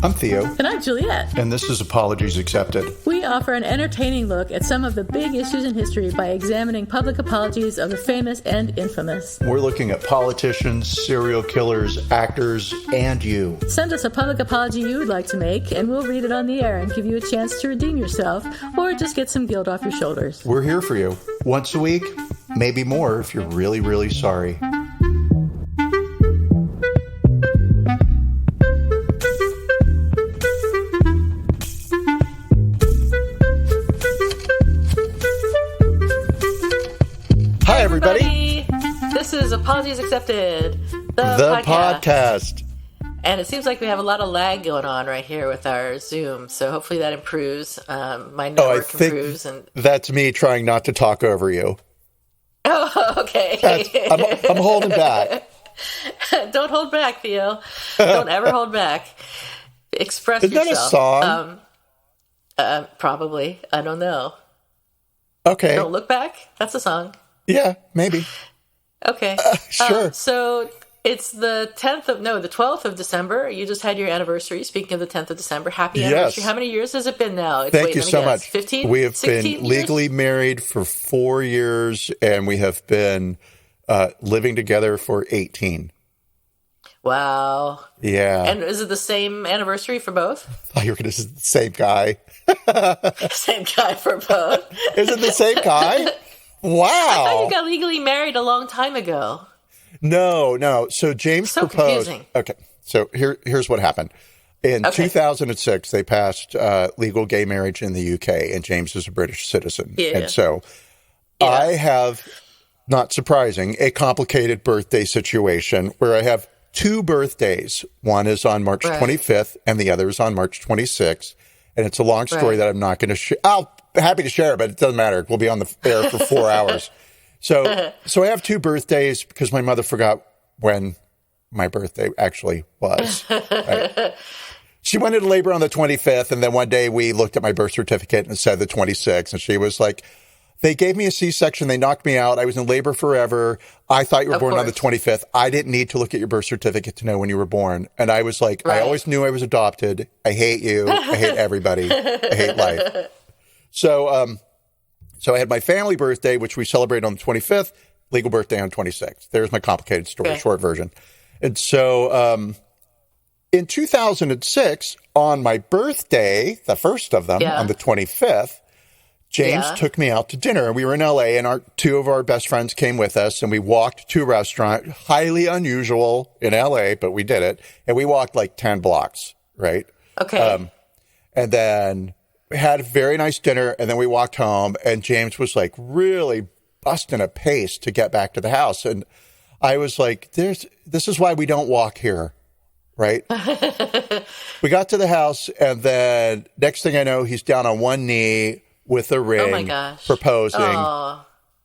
I'm Theo. And I'm Juliet. And this is Apologies Accepted. We offer an entertaining look at some of the big issues in history by examining public apologies of the famous and infamous. We're looking at politicians, serial killers, actors, and you. Send us a public apology you would like to make, and we'll read it on the air and give you a chance to redeem yourself or just get some guilt off your shoulders. We're here for you. Once a week, maybe more if you're really, really sorry. Hi, everybody. This is Apologies Accepted, the podcast. And it seems like we have a lot of lag going on right here with our Zoom, so hopefully that improves. My network improves. And that's me trying not to talk over you. Oh, okay. I'm holding back. Don't hold back, Theo. Don't ever hold back. Express yourself. Isn't that a song? Probably. I don't know. Okay. Don't look back? That's a song. Yeah, maybe. Okay. Sure. So it's the 12th of December. You just had your anniversary. Speaking of the 10th of December, happy anniversary. Yes. How many years has it been now? Thank you so much. 15? We have been legally married for 4 years, and we have been living together for 18. Wow. Yeah. And is it the same anniversary for both? I thought you were going to say the same guy. Same guy for both. Is it the same guy? Wow. I thought you got legally married a long time ago. No. So James proposed. Confusing. Okay. So here's what happened. In 2006, they passed legal gay marriage in the UK, and James is a British citizen. Yeah. And so I have, not surprising, a complicated birthday situation where I have two birthdays. One is on March 25th, and the other is on March 26th. And it's a long story that I'm not going to share. I'll happy to share, but it doesn't matter. We'll be on the air for 4 hours. So I have two birthdays because my mother forgot when my birthday actually was. Right? She went into labor on the 25th, and then one day we looked at my birth certificate and it said the 26th, and she was like, they gave me a C-section. They knocked me out. I was in labor forever. I thought you were born on the 25th. I didn't need to look at your birth certificate to know when you were born. And I was like, I always knew I was adopted. I hate you. I hate everybody. I hate life. So I had my family birthday, which we celebrate on the 25th, legal birthday on 26th. There's my complicated story, short version. And so in 2006, on my birthday, the first of them, on the 25th, James took me out to dinner, and we were in L.A., and two of our best friends came with us, and we walked to a restaurant, highly unusual in L.A., but we did it, and we walked like 10 blocks, right? Okay. And then we had a very nice dinner, and then we walked home, and James was like really busting a pace to get back to the house, and I was like, this is why we don't walk here, right? We got to the house, and then next thing I know, he's down on one knee with a ring, proposing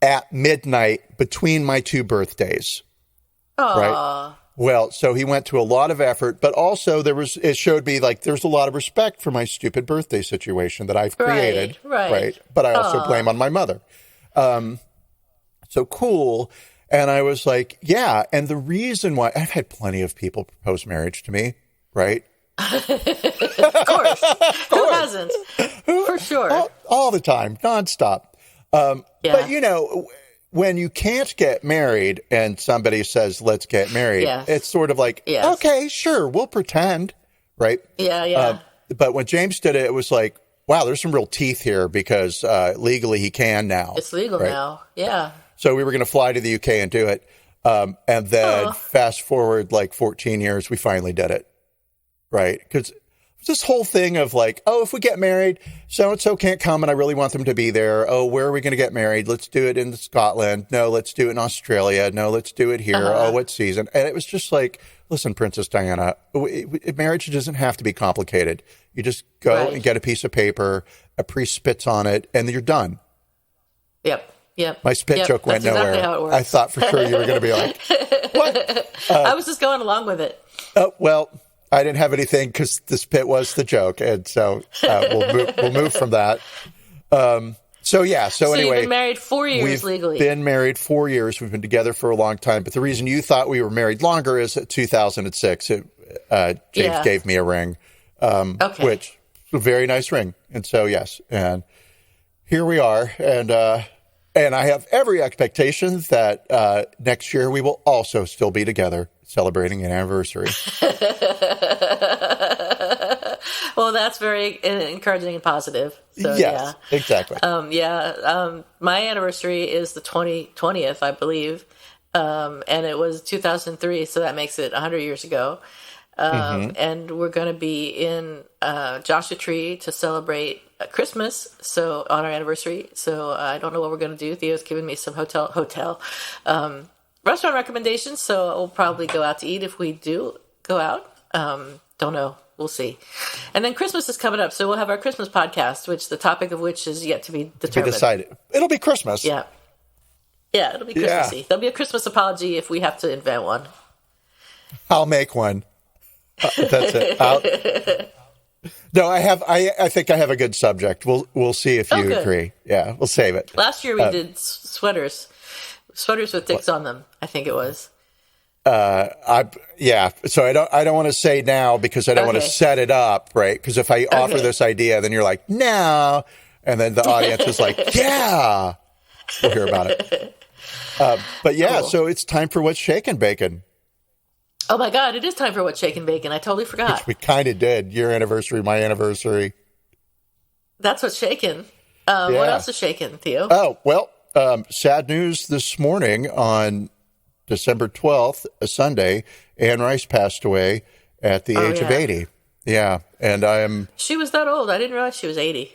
at midnight between my two birthdays. Right? Well, so he went to a lot of effort, but also it showed me like there's a lot of respect for my stupid birthday situation that I've created. Right. But I also blame on my mother. So cool. And I was like, yeah. And the reason why I've had plenty of people propose marriage to me, right? Of course. Who hasn't? For sure. All the time, nonstop. But, when you can't get married and somebody says, let's get married, it's sort of like, okay, sure, we'll pretend, right? Yeah. But when James did it, it was like, wow, there's some real teeth here because legally he can now. It's legal now, yeah. So we were going to fly to the UK and do it. And then fast forward like 14 years, we finally did it. Right. Because this whole thing of like, if we get married, so-and-so can't come and I really want them to be there. Oh, where are we going to get married? Let's do it in Scotland. No, let's do it in Australia. No, let's do it here. Oh, what season? And it was just like, listen, Princess Diana, marriage doesn't have to be complicated. You just go and get a piece of paper, a priest spits on it, and you're done. Yep. My spit joke went nowhere. Exactly how it works. I thought for sure you were going to be like, what? I was just going along with it. Well, I didn't have anything because the spit was the joke, and so we'll move from that. So anyway, you've been married 4 years legally. We've been married 4 years. We've been together for a long time. But the reason you thought we were married longer is that 2006, James gave me a ring. which is a very nice ring. And so, yes, and here we are. And I have every expectation that next year we will also still be together celebrating an anniversary. Well, that's very encouraging and positive. So, yes, yeah. Exactly. My anniversary is the 20th, I believe. And it was 2003, so that makes it 100 years ago. And we're going to be in Joshua Tree to celebrate Christmas, so on our anniversary. So I don't know what we're going to do. Theo's given me some hotel restaurant recommendations, so we'll probably go out to eat if we do go out. Don't know. We'll see. And then Christmas is coming up, so we'll have our Christmas podcast, which the topic of which is yet to be determined. Decided. It'll be Christmas. Yeah, it'll be Christmassy. There'll be a Christmas apology if we have to invent one. I'll make one. That's it. No, I think I have a good subject. We'll see if you agree. Yeah, we'll save it. Last year we did sweaters with dicks on them. I think it was. So I don't want to say now because I don't want to set it up, right? Because if I offer this idea, then you're like, no, and then the audience is like, yeah, we'll hear about it. But yeah, cool. So it's time for What's Shakin' Bacon. Oh my God, it is time for What's Shakin' Bacon. I totally forgot. Which we kind of did. Your anniversary, my anniversary. That's what's shaking. What else is shaking, Theo? Oh, well, sad news this morning on December 12th, a Sunday, Anne Rice passed away at the age of 80. Yeah, and She was that old. I didn't realize she was 80.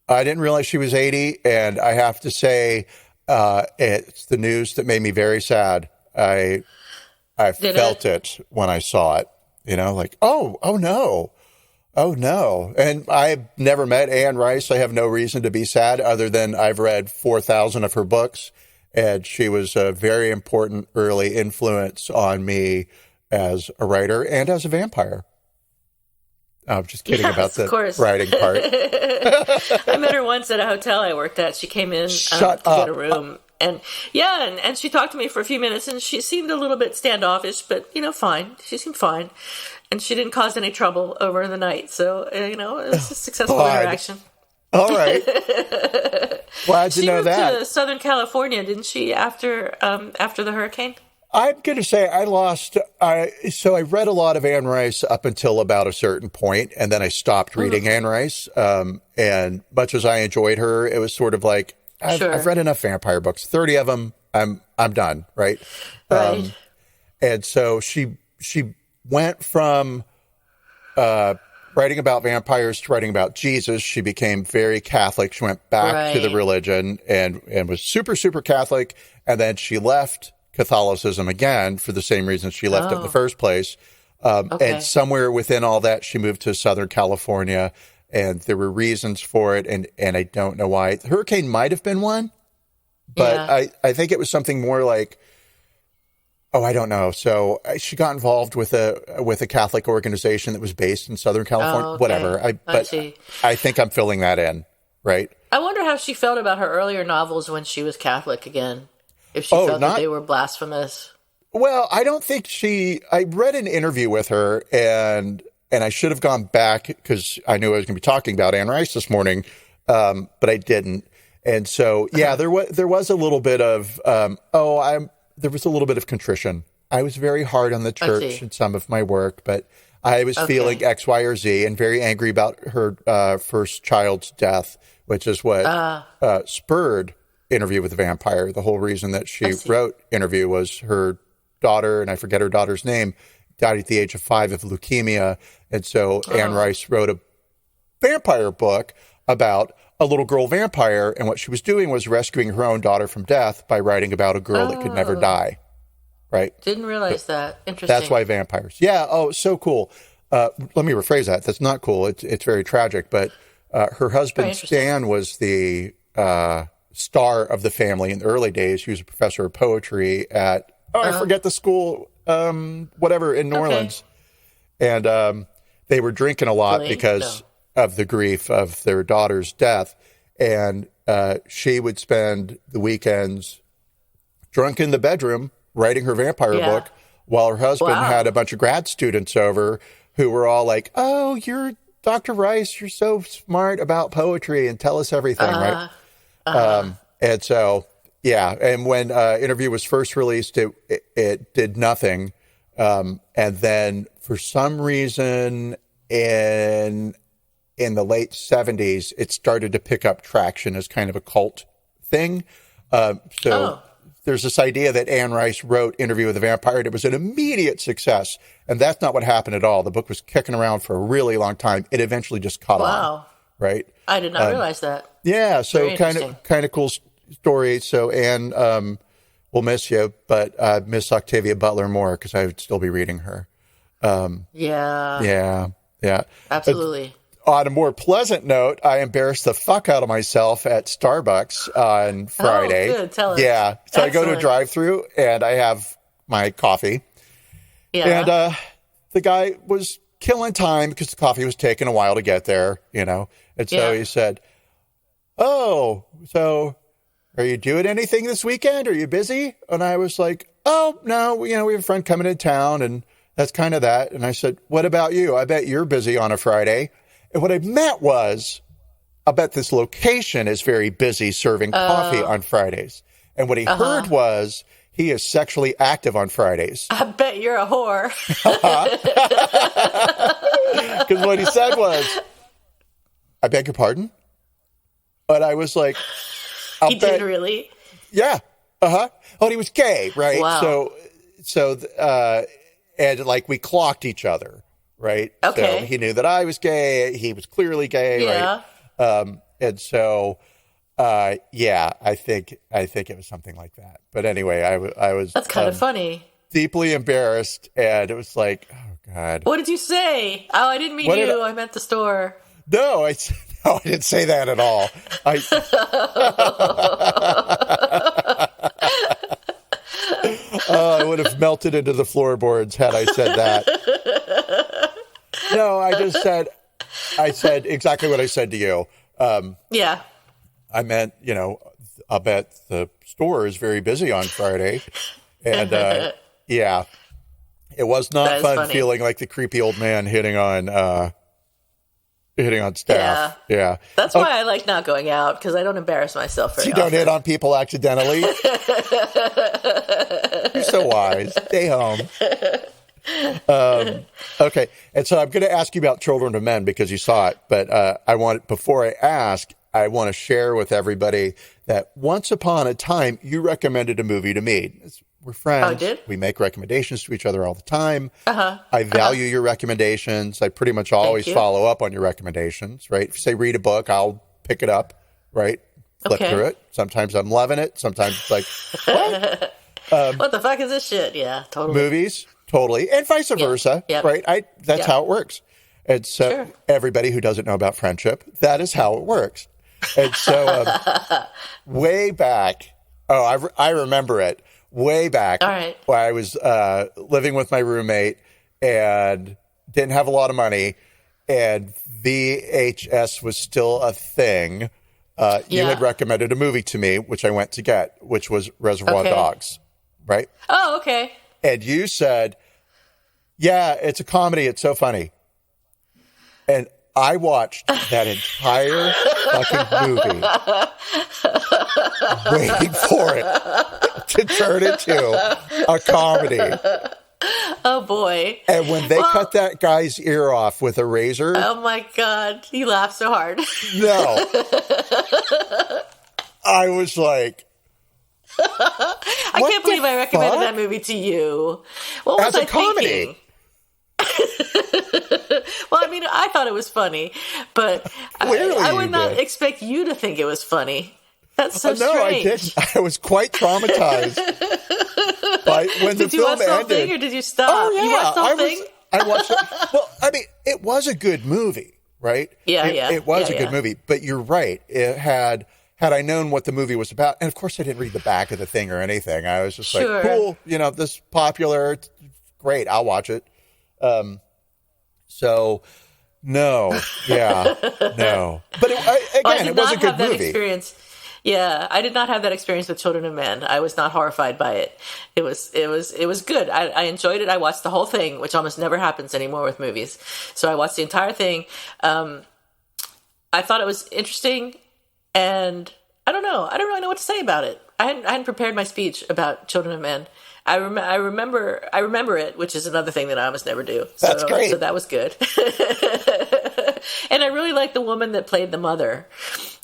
I didn't realize she was 80, and I have to say, it's the news that made me very sad. I felt it when I saw it, like, oh no. And I've never met Anne Rice. I have no reason to be sad other than I've read 4,000 of her books, and she was a very important early influence on me as a writer and as a vampire. I'm just kidding about the writing part. I met her once at a hotel I worked at. She came in to get a room. And she talked to me for a few minutes, and she seemed a little bit standoffish, but, fine. She seemed fine. And she didn't cause any trouble over the night. So, it was a successful interaction. All right. Glad to know that. She moved to Southern California, didn't she, after the hurricane? I'm going to say so I read a lot of Anne Rice up until about a certain point, and then I stopped reading Anne Rice. And much as I enjoyed her, it was sort of like, I've read enough vampire books, 30 of them. I'm done. Right. Right. And so she went from, writing about vampires to writing about Jesus. She became very Catholic. She went back to the religion and was super, super Catholic. And then she left Catholicism again for the same reason she left it in the first place. And somewhere within all that, she moved to Southern California. And there were reasons for it, and I don't know why. The hurricane might have been one, but I think it was something more like, I don't know. So she got involved with a Catholic organization that was based in Southern California. Whatever. I think I'm filling that in, right? I wonder how she felt about her earlier novels when she was Catholic again. If she felt that they were blasphemous. Well, I don't think I read an interview with her, and I should have gone back because I knew I was going to be talking about Anne Rice this morning, but I didn't. And so, there was a little bit of, there was a little bit of contrition. I was very hard on the church in some of my work, but I was feeling X, Y, or Z and very angry about her first child's death, which is what spurred Interview with the Vampire. The whole reason that she wrote Interview was her daughter, and I forget her daughter's name, died at the age of 5 of leukemia. And so Anne Rice wrote a vampire book about a little girl vampire. And what she was doing was rescuing her own daughter from death by writing about a girl that could never die. Right? Didn't realize that. Interesting. That's why vampires. Yeah. Oh, so cool. Let me rephrase that. That's not cool. It's very tragic. But her husband, Stan, was the star of the family in the early days. He was a professor of poetry at, I forget the school, whatever, in New Orleans. And they were drinking a lot because of the grief of their daughter's death. And she would spend the weekends drunk in the bedroom writing her vampire book while her husband had a bunch of grad students over who were all like, oh, you're Dr. Rice, you're so smart about poetry and tell us everything, right? And so, yeah. And when Interview was first released, it did nothing. And then for some reason in the late 70s, it started to pick up traction as kind of a cult thing. There's this idea that Anne Rice wrote Interview with the Vampire, and it was an immediate success. And that's not what happened at all. The book was kicking around for a really long time. It eventually just caught on. Right? I did not realize that. Yeah, so kind of cool story. So Anne, we'll miss you, but miss Octavia Butler more because I would still be reading her. Yeah. Absolutely. On a more pleasant note, I embarrassed the fuck out of myself at Starbucks on Friday. Oh, good. Tell us. Yeah. So I go to a drive-through and I have my coffee. Yeah. And the guy was killing time because the coffee was taking a while to get there, And so he said, "Oh, so are you doing anything this weekend? Are you busy?" And I was like, "Oh, no, we have a friend coming to town and that's kind of that." And I said, "What about you? I bet you're busy on a Friday." And what I meant was, I bet this location is very busy serving coffee on Fridays. And what he heard was, he is sexually active on Fridays. I bet you're a whore. Because what he said was, "I beg your pardon?" But I was like, he did really? Yeah. Oh, and he was gay, right? Wow. And like we clocked each other. Right. Okay. So he knew that I was gay. He was clearly gay. Yeah. Right. And so, I think it was something like that. But anyway, I was. That's kind of funny. Deeply embarrassed, and it was like, oh God. What did you say? Oh, I didn't mean you. I meant the store. No, I didn't say that at all. I would have melted into the floorboards had I said that. No, I said exactly what I said to you. Yeah. I meant, I bet the store is very busy on Friday. And, it was not fun feeling like the creepy old man hitting on staff. Yeah. That's why I like not going out, because I don't embarrass myself very often. You don't hit on people accidentally. You're so wise. Stay home. Okay. And so I'm going to ask you about Children of Men because you saw it, but before I ask, I want to share with everybody that once upon a time you recommended a movie to me. We're friends. I did? We make recommendations to each other all the time. I value your recommendations. I pretty much always follow up on your recommendations, right? If you say read a book, I'll pick it up, right? Flip through it. Sometimes I'm loving it. Sometimes it's like, what? What the fuck is this shit? Yeah, totally. Movies, totally. And vice versa, right? That's how it works. And so everybody who doesn't know about friendship, that is how it works. And so way back, I remember it. Way back, when I was living with my roommate and didn't have a lot of money, and VHS was still a thing. You had recommended a movie to me, which I went to get, which was Reservoir Dogs, right? Oh, okay. And you said, "Yeah, it's a comedy. It's so funny." And I watched that entire fucking movie waiting for it to turn into a comedy. Oh, boy. And when they cut that guy's ear off with a razor... Oh, my God. You laughed so hard. No. I was like... I can't believe I recommended that movie to you. What was I thinking? Well, I mean, I thought it was funny, but I would not expect you to think it was funny. That's so strange. No, I didn't. I was quite traumatized by when the film ended. Did you watch the whole thing, or did you stop? Oh, yeah. You watched the whole thing? I watched it. Well, I mean, it was a good movie, right? Yeah, It was a good movie, but you're right. It had I known what the movie was about, and of course I didn't read the back of the thing or anything. I was just like, cool, this is popular. It's great. I'll watch it. So, no. But it was a good movie. Experience. Yeah, I did not have that experience with Children of Men. I was not horrified by it. It was good. I enjoyed it. I watched the whole thing, which almost never happens anymore with movies. So I watched the entire thing. I thought it was interesting, and I don't know. I don't really know what to say about it. I hadn't prepared my speech about Children of Men. I remember it, which is another thing that I almost never do. That's great. So that was good. And I really liked the woman that played the mother.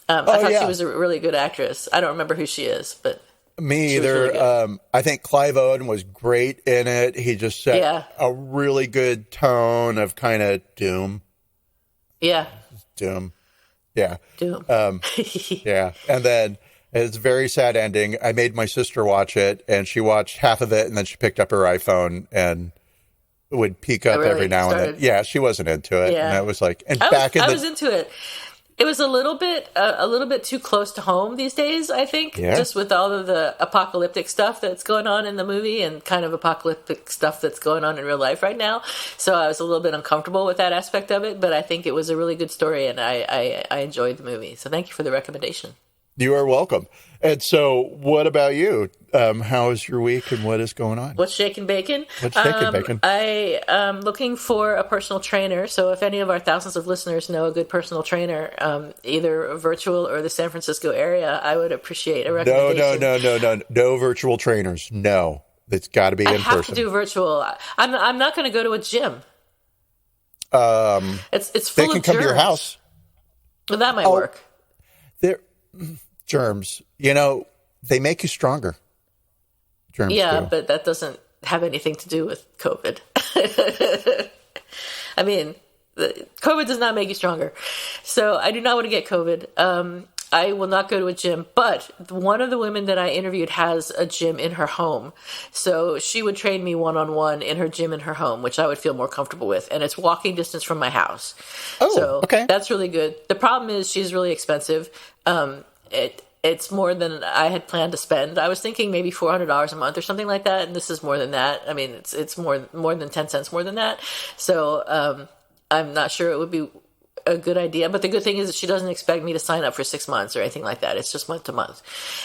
I thought she was a really good actress. I don't remember who she is, but me either. Really I think Clive Owen was great in it. He just set a really good tone of kind of doom. Yeah. Doom. Yeah. Doom. Yeah. And then it's a very sad ending. I made my sister watch it, and she watched half of it, and then she picked up her iPhone and would peek up every now and then. Yeah, she wasn't into it. Yeah. And I was like, I was into it. It was a little bit too close to home these days, I think, just with all of the apocalyptic stuff that's going on in the movie and kind of apocalyptic stuff that's going on in real life right now. So I was a little bit uncomfortable with that aspect of it, but I think it was a really good story, and I enjoyed the movie. So thank you for the recommendation. You are welcome. And so what about you? How is your week and what is going on? What's shaking bacon? What's shaking bacon? I am looking for a personal trainer. So if any of our thousands of listeners know a good personal trainer, either virtual or the San Francisco area, I would appreciate a recommendation. No virtual trainers. No. It's got to be in person. I have to do virtual. I'm not going to go to a gym. It's full of germs. They can come to your house. Well, that might work. Germs, they make you stronger. Germs do. But that doesn't have anything to do with COVID. I mean, COVID does not make you stronger. So I do not want to get COVID. I will not go to a gym, but one of the women that I interviewed has a gym in her home. So she would train me one-on-one in her gym in her home, which I would feel more comfortable with. And it's walking distance from my house. Oh, so okay. That's really good. The problem is she's really expensive. It's more than I had planned to spend. I was thinking maybe $400 a month or something like that, and this is more than that. I mean, it's more than 10 cents more than that. So I'm not sure it would be a good idea. But the good thing is that she doesn't expect me to sign up for 6 months or anything like that. It's just month to month.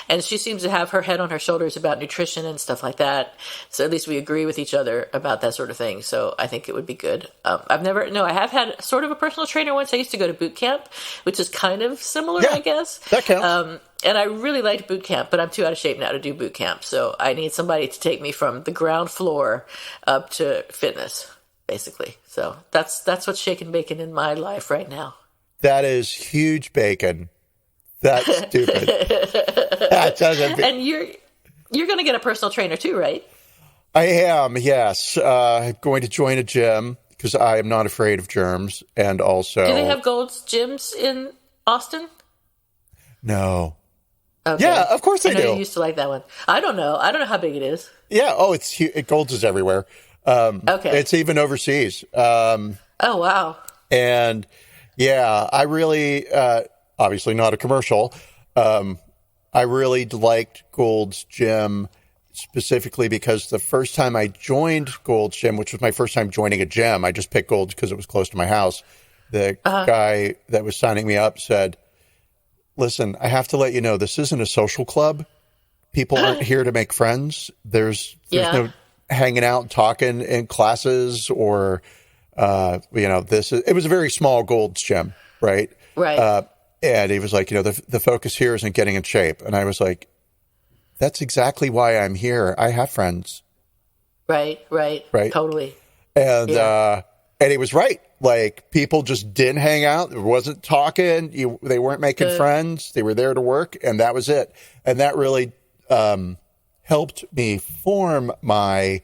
And she seems to have her head on her shoulders about nutrition and stuff like that. So at least we agree with each other about that sort of thing. So I think it would be good. I have had sort of a personal trainer once. I used to go to boot camp, which is kind of similar, I guess. That counts. And I really liked boot camp, but I'm too out of shape now to do boot camp. So I need somebody to take me from the ground floor up to fitness, basically. So that's what's shaking bacon in my life right now. That is huge bacon. That's stupid. That doesn't. And you're going to get a personal trainer too, right? I am. Yes, I'm going to join a gym because I am not afraid of germs, and also. Do they have Gold's gyms in Austin? No. Okay. Yeah, of course they do. You used to like that one. I don't know how big it is. Yeah. Oh, it's huge. Gold's is everywhere. Okay. It's even overseas. Oh, wow. And yeah, I really, obviously not a commercial. I really liked Gold's Gym specifically because the first time I joined Gold's Gym, which was my first time joining a gym, I just picked Gold's because it was close to my house. The guy that was signing me up said, "Listen, I have to let you know, this isn't a social club. People aren't here to make friends. There's no hanging out and talking in classes or, it was a very small Gold's Gym, right? Right. And he was like, the focus here isn't getting in shape. And I was like, that's exactly why I'm here. I have friends. Right. Totally. And, and he was right. Like, people just didn't hang out. There wasn't talking. They weren't making friends. They were there to work, and that was it. And that really helped me form my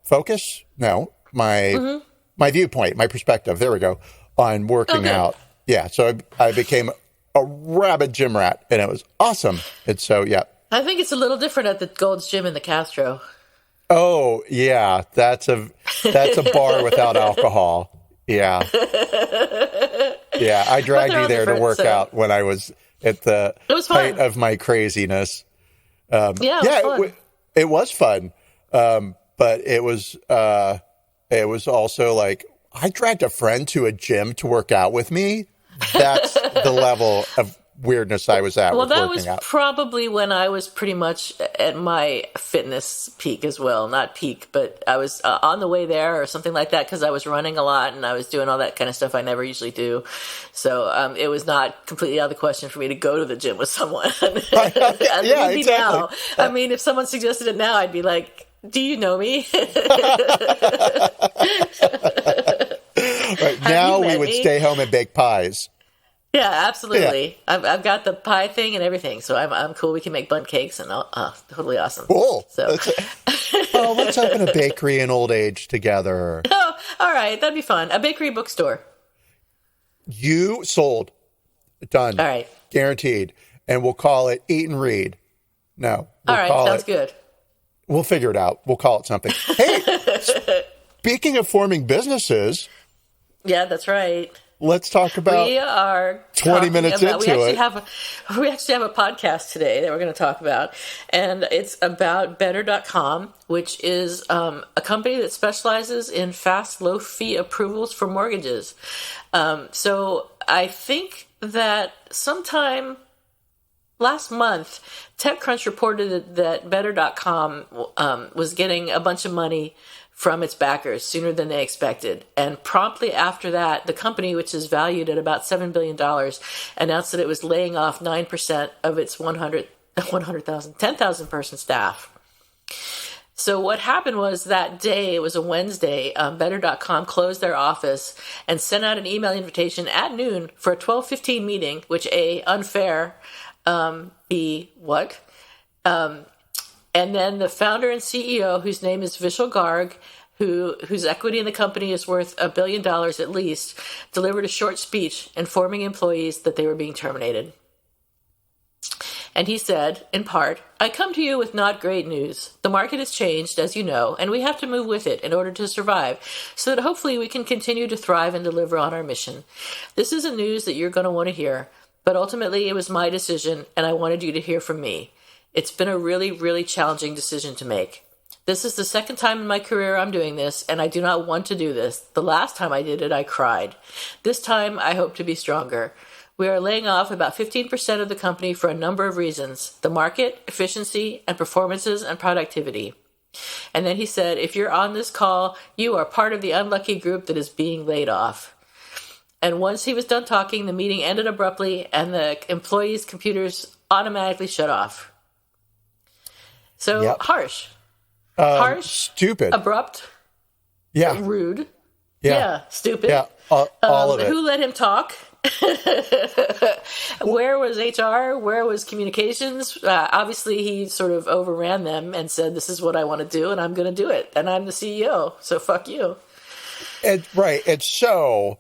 focus? No, my viewpoint, my perspective. There we go, on working out. Yeah, so I became a rabid gym rat, and it was awesome. And so, yeah. I think it's a little different at the Gold's Gym in the Castro. Oh, yeah, that's a bar without alcohol. Yeah. Yeah, I dragged you there to work out when I was at the height of my craziness. It was fun. But it was also like, I dragged a friend to a gym to work out with me. That's the level of weirdness I was at. Well, with that working was out. probably when I was pretty much at my fitness peak as well. Not peak, but I was on the way there or something like that, because I was running a lot and I was doing all that kind of stuff I never usually do. So it was not completely out of the question for me to go to the gym with someone. Yeah, exactly. Now. I mean, if someone suggested it now, I'd be like, do you know me? Right, now we would stay home and bake pies. Yeah, absolutely. Yeah. I've got the pie thing and everything, so I'm cool. We can make bundt cakes and totally awesome. Cool. So, let's open a bakery in old age together. Oh, all right, that'd be fun. A bakery bookstore. You sold. Done. All right. Guaranteed. And we'll call it Eat and Read. No. All right, sounds good. We'll figure it out. We'll call it something. Hey, speaking of forming businesses. Yeah, that's right. Let's talk about. We are 20 minutes into it. We actually have a podcast today that we're going to talk about, and it's about Better.com, which is a company that specializes in fast, low-fee approvals for mortgages. So I think that sometime last month, TechCrunch reported that Better.com was getting a bunch of money from its backers sooner than they expected. And promptly after that, the company, which is valued at about $7 billion, announced that it was laying off 9% of its 10,000 person staff. So what happened was that day, it was a Wednesday, Better.com closed their office and sent out an email invitation at noon for a 12:15 meeting, which A, unfair, B, what? And then the founder and CEO, whose name is Vishal Garg, whose equity in the company is worth $1 billion at least, delivered a short speech informing employees that they were being terminated. And he said, in part, "I come to you with not great news. The market has changed, as you know, and we have to move with it in order to survive, so that hopefully we can continue to thrive and deliver on our mission. This isn't news that you're going to want to hear, but ultimately it was my decision, and I wanted you to hear from me. It's been a really, really challenging decision to make. This is the second time in my career I'm doing this, and I do not want to do this. The last time I did it, I cried. This time, I hope to be stronger. We are laying off about 15% of the company for a number of reasons: the market, efficiency, and performances and productivity." And then he said, "If you're on this call, you are part of the unlucky group that is being laid off." And once he was done talking, the meeting ended abruptly, and the employees' computers automatically shut off. So yep. Harsh, stupid, abrupt, rude, stupid. Yeah, all of it. Who let him talk? Where was HR? Where was communications? Obviously, he sort of overran them and said, "This is what I want to do, and I'm going to do it, and I'm the CEO, so fuck you." Right. And so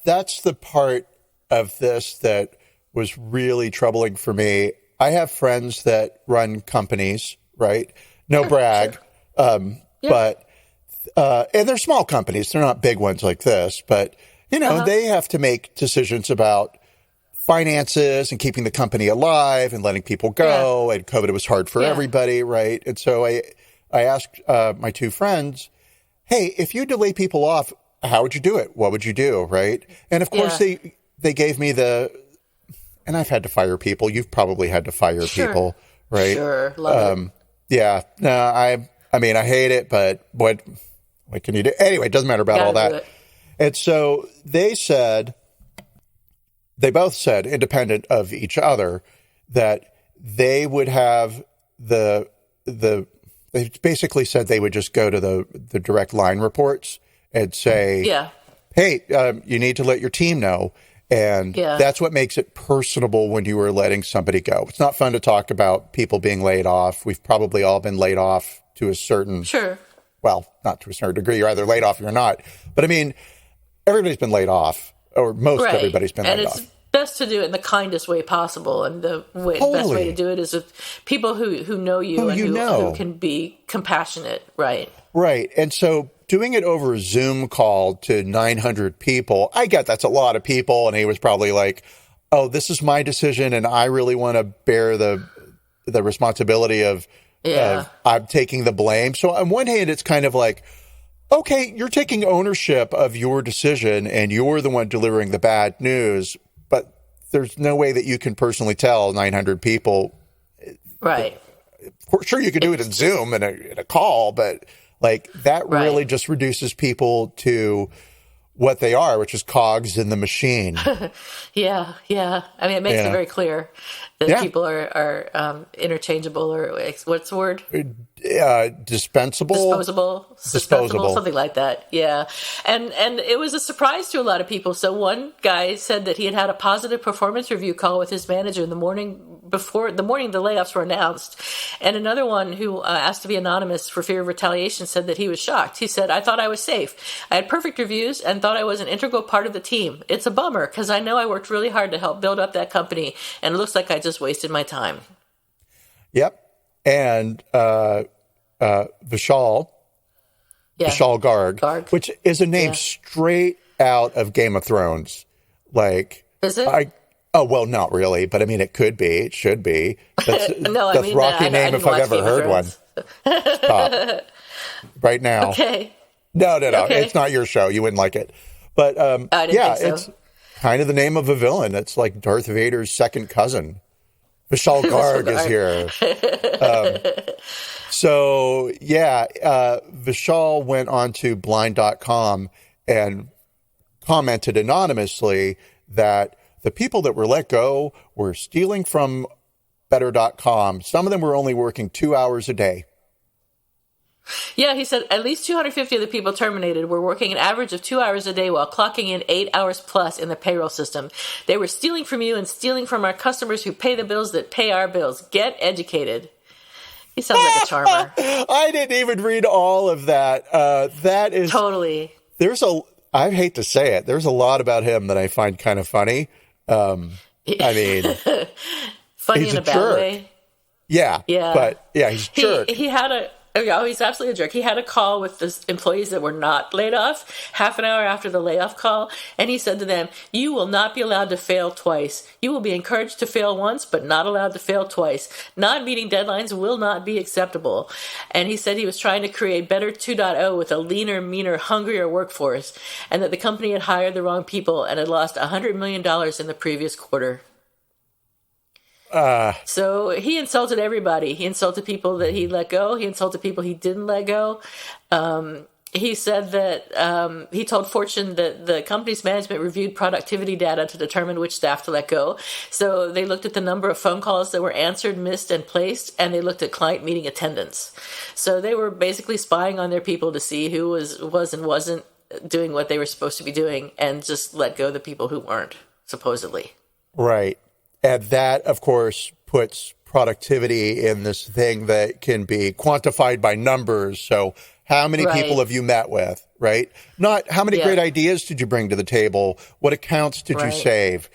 that's the part of this that was really troubling for me. I have friends that run companies, right? No brag. Sure. But, and they're small companies. They're not big ones like this, but, they have to make decisions about finances and keeping the company alive and letting people go. And COVID was hard for everybody, right? And so I asked my two friends, hey, if you delay people off, how would you do it? What would you do, right? And of course they gave me and I've had to fire people. You've probably had to fire people, right? Sure, love it. Yeah. No, I mean, I hate it, but what can you do? Anyway, it doesn't matter about all that. And so they both said, independent of each other, that they would have they basically said they would just go to the direct line reports and say, hey, you need to let your team know. And that's what makes it personable when you are letting somebody go. It's not fun to talk about people being laid off. We've probably all been laid off to a certain, well, not to a certain degree. You're either laid off or you're not. But I mean, everybody's been laid off, or most everybody's been laid off. And it's best to do it in the kindest way possible. And the best way to do it is with people who know you and who can be compassionate, right? Right. And so doing it over a Zoom call to 900 people, I get that's a lot of people. And he was probably like, oh, this is my decision, and I really want to bear the responsibility of I'm taking the blame. So on one hand, it's kind of like, okay, you're taking ownership of your decision and you're the one delivering the bad news, but there's no way that you can personally tell 900 people. Right. Sure, you could do it in Zoom in a call, but like that really just reduces people to what they are, which is cogs in the machine. Yeah. I mean, it makes it very clear that people are interchangeable, or what's the word? Dispensable, disposable, something like that. Yeah, and it was a surprise to a lot of people. So one guy said that he had a positive performance review call with his manager in the morning the layoffs were announced, and another one who asked to be anonymous for fear of retaliation said that he was shocked. He said, "I thought I was safe. I had perfect reviews and thought I was an integral part of the team. It's a bummer because I know I worked really hard to help build up that company, and it looks like I just wasted my time." Yep. And Vishal Garg, which is a name straight out of Game of Thrones. Like, is it? Well, not really, but I mean, it could be. It should be. That's I Rocky name if I've ever heard one. Stop. Right now. Okay. No. Okay. It's not your show. You wouldn't like it. But I didn't think so. It's kind of the name of a villain. It's like Darth Vader's second cousin. Vishal Garg is here. Vishal went on to blind.com and commented anonymously that the people that were let go were stealing from better.com. Some of them were only working 2 hours a day. Yeah, he said at least 250 of the people terminated were working an average of 2 hours a day while clocking in 8 hours plus in the payroll system. They were stealing from you and stealing from our customers who pay the bills that pay our bills. Get educated. He sounds like a charmer. I didn't even read all of that. That is totally. I hate to say it, there's a lot about him that I find kind of funny. I mean, funny in a bad way. Yeah. But yeah, he's a jerk. He's absolutely a jerk. He had a call with the employees that were not laid off half an hour after the layoff call, and he said to them, "You will not be allowed to fail twice. You will be encouraged to fail once, but not allowed to fail twice. Not meeting deadlines will not be acceptable." And he said he was trying to create Better 2.0 with a leaner, meaner, hungrier workforce, and that the company had hired the wrong people and had lost $100 million in the previous quarter. So he insulted everybody. He insulted people that he let go. He insulted people he didn't let go. He said that he told Fortune that the company's management reviewed productivity data to determine which staff to let go. So they looked at the number of phone calls that were answered, missed, and placed, and they looked at client meeting attendance. So they were basically spying on their people to see who was and wasn't doing what they were supposed to be doing, and just let go the people who weren't, supposedly. Right. And that, of course, puts productivity in this thing that can be quantified by numbers. So how many people have you met with, right? Not how many great ideas did you bring to the table? What accounts did you save?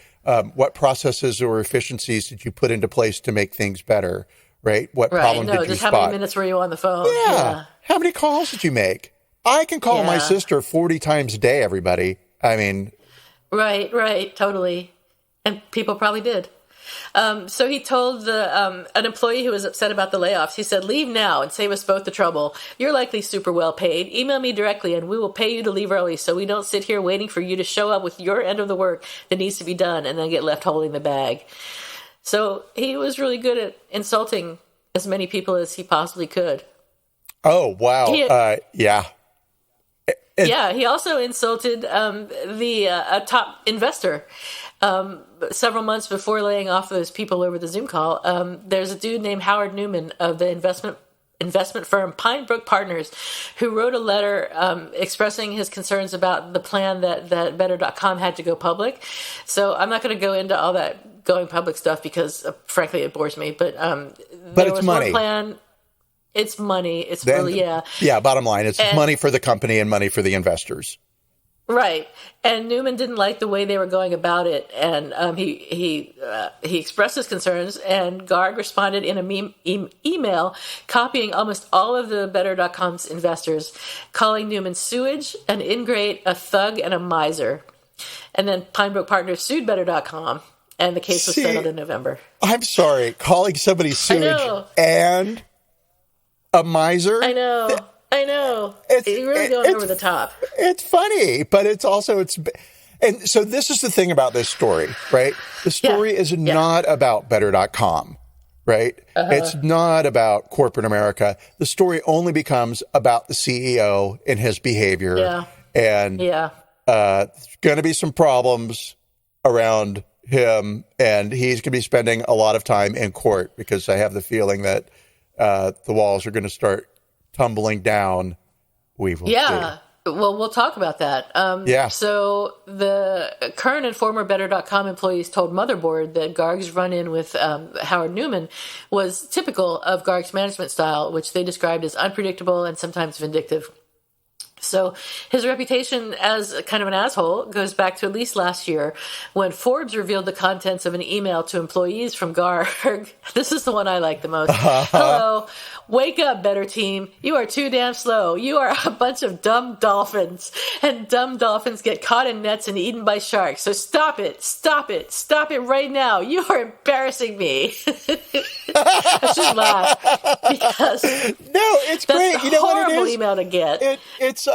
What processes or efficiencies did you put into place to make things better, right? What problem did you spot? How many minutes were you on the phone? Yeah. How many calls did you make? I can call my sister 40 times a day, everybody. I mean. Right, totally. And people probably did. So he told an employee who was upset about the layoffs, he said, "Leave now and save us both the trouble. You're likely super well paid. Email me directly and we will pay you to leave early so we don't sit here waiting for you to show up with your end of the work that needs to be done and then get left holding the bag." So he was really good at insulting as many people as he possibly could. Oh, wow. Yeah. He also insulted a top investor. Several months before laying off those people over the Zoom call, there's a dude named Howard Newman of the investment firm Pinebrook Partners, who wrote a letter expressing his concerns about the plan that Better.com had to go public. So I'm not going to go into all that going public stuff because, frankly, it bores me. But there was money. one plan. It's money. It's really. Yeah, bottom line, it's money for the company and money for the investors. Right. And Newman didn't like the way they were going about it. And he expressed his concerns, and Garg responded in a email copying almost all of the Better.com's investors, calling Newman sewage, an ingrate, a thug, and a miser. And then Pinebrook Partners sued Better.com, and the case was settled in November. I'm sorry, calling somebody sewage and a miser? I know. I know. You're really going over the top. It's funny, but it's also, and so this is the thing about this story, right? The story is not about better.com, right? It's not about corporate America. The story only becomes about the CEO and his behavior. Yeah. And there's going to be some problems around him, and he's going to be spending a lot of time in court, because I have the feeling that the walls are going to start tumbling down. We will see. Well, we'll talk about that. So the current and former Better.com employees told Motherboard that Garg's run-in with Howard Newman was typical of Garg's management style, which they described as unpredictable and sometimes vindictive. So his reputation as kind of an asshole goes back to at least last year, when Forbes revealed the contents of an email to employees from Garg. This is the one I like the most. Hello, wake up, Better Team. You are too damn slow. You are a bunch of dumb dolphins, and dumb dolphins get caught in nets and eaten by sharks. So stop it. Stop it. Stop it right now. You are embarrassing me. I should laugh, because it's great. That's you know a horrible what it is? Email to get. It's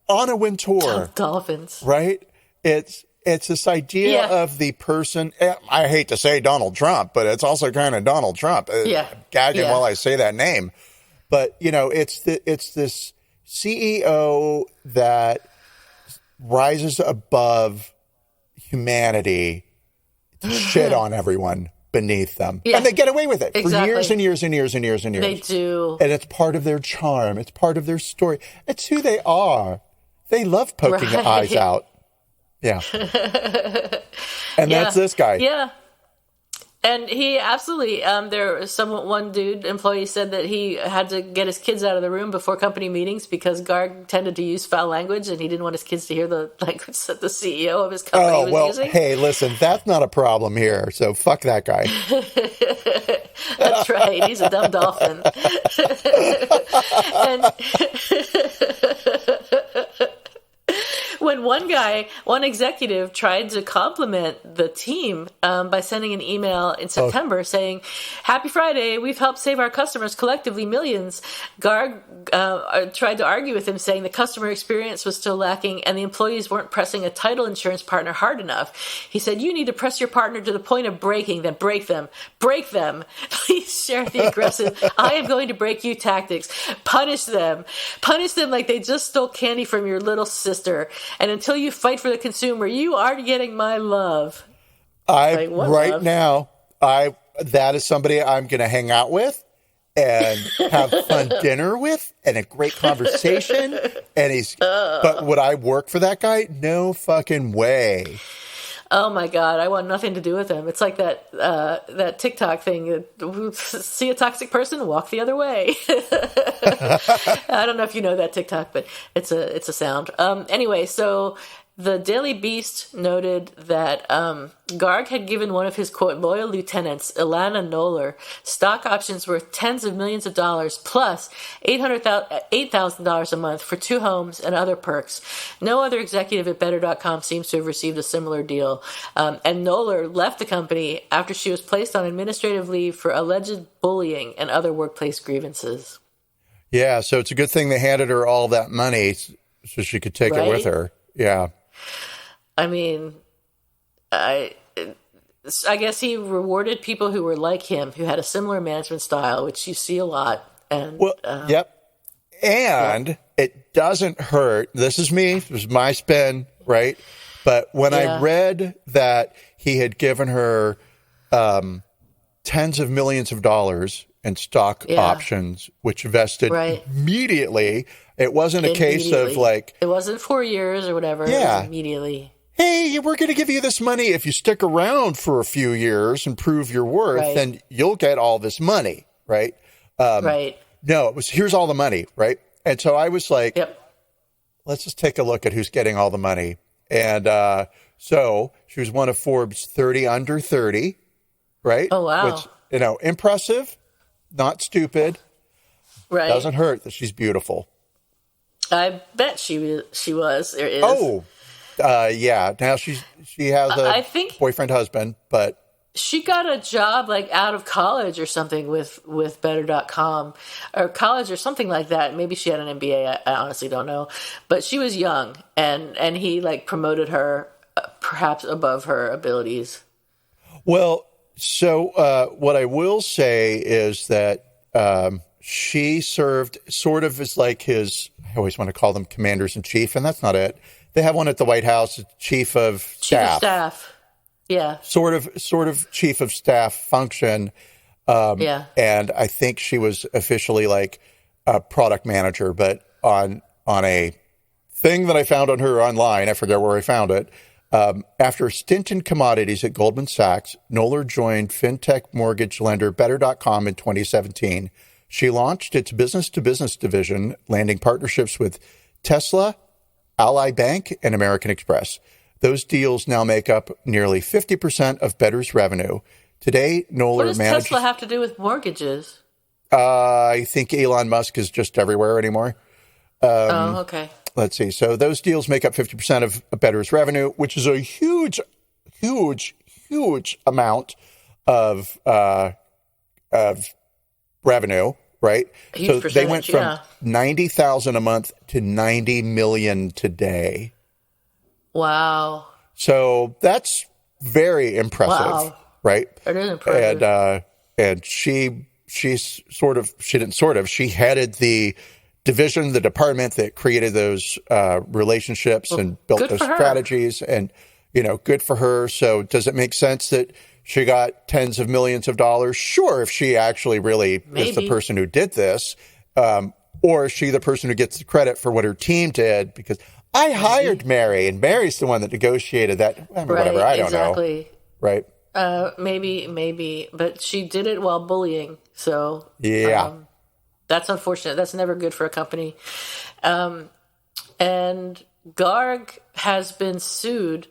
Anna Wintour, dolphins, right? It's this idea of the person. I hate to say Donald Trump, but it's also kind of Donald Trump. I'm gagging while I say that name, but it's this CEO that rises above humanity to shit on everyone beneath them. And they get away with it for years and years and years and years and years. They do. And it's part of their charm. It's part of their story. It's who they are. They love poking the eyes out. Yeah. And that's this guy. Yeah. And he absolutely, one employee said that he had to get his kids out of the room before company meetings because Garg tended to use foul language, and he didn't want his kids to hear the language that the CEO of his company was using. Hey, listen, that's not a problem here, so fuck that guy. That's right. He's a dumb dolphin. When one executive tried to compliment the team by sending an email in September saying, "Happy Friday, we've helped save our customers collectively millions," Garg tried to argue with him, saying the customer experience was still lacking and the employees weren't pressing a title insurance partner hard enough. He said, "You need to press your partner to the point of breaking, then break them. Break them. Please share the aggressive, I am going to break you tactics. Punish them. Punish them like they just stole candy from your little sister. And until you fight for the consumer, you aren't getting my love." That is somebody I'm going to hang out with and have fun dinner with and a great conversation. And but would I work for that guy? No fucking way. Oh my God, I want nothing to do with him. It's like that TikTok thing. See a toxic person, walk the other way. I don't know if you know that TikTok, but it's a sound. Anyway, so the Daily Beast noted that Garg had given one of his, quote, loyal lieutenants, Ilana Noller, stock options worth tens of millions of dollars plus $8,000 a month for 2 homes and other perks. No other executive at Better.com seems to have received a similar deal. And Noller left the company after she was placed on administrative leave for alleged bullying and other workplace grievances. Yeah, so it's a good thing they handed her all that money so she could take it with her. Yeah. I mean, I guess he rewarded people who were like him, who had a similar management style, which you see a lot. And And it doesn't hurt. This is me. This is my spin, right? But when I read that he had given her tens of millions of dollars in stock options, which vested immediately. It wasn't a case of like... It wasn't 4 years or whatever. Yeah. It was immediately. Hey, we're going to give you this money. If you stick around for a few years and prove your worth, then you'll get all this money, right? Right. No, it was, here's all the money, right? And so I was like, let's just take a look at who's getting all the money. And so she was one of Forbes 30 under 30, right? Oh, wow. Which, impressive, not stupid. Right. Doesn't hurt that she's beautiful. I bet she was. There is. Oh, yeah. Now she has a boyfriend, husband, but she got a job like out of college or something with Better.com or college or something like that. Maybe she had an MBA. I honestly don't know, but she was young, and he like promoted her perhaps above her abilities. Well, so what I will say is that she served sort of as like his, I always want to call them commanders in chief, and that's not it. They have one at the White House, chief of staff. Chief of staff. Yeah. Sort of chief of staff function. Yeah. And I think she was officially like a product manager, but on a thing that I found on her online, I forget where I found it. After a stint in commodities at Goldman Sachs, Knoller joined fintech mortgage lender Better.com in 2017. She launched its business-to-business division, landing partnerships with Tesla, Ally Bank, and American Express. Those deals now make up nearly 50% of Better's revenue. Today, Knoller manages... What does Tesla have to do with mortgages? I think Elon Musk is just everywhere anymore. Okay. Let's see. So those deals make up 50% of Better's revenue, which is a huge, huge, huge amount of revenue, right? So they went from 90,000 a month to 90 million today. Wow. So that's very impressive, right? It is impressive. And she headed the division, the department that created those relationships and built those strategies, and, good for her. So does it make sense that she got tens of millions of dollars? Sure, if she actually really is the person who did this, or is she the person who gets the credit for what her team did? Because I hired Mary, and Mary's the one that negotiated that. Whatever, I don't know. Right. Maybe, but she did it while bullying. So yeah, that's unfortunate. That's never good for a company. And Garg has been sued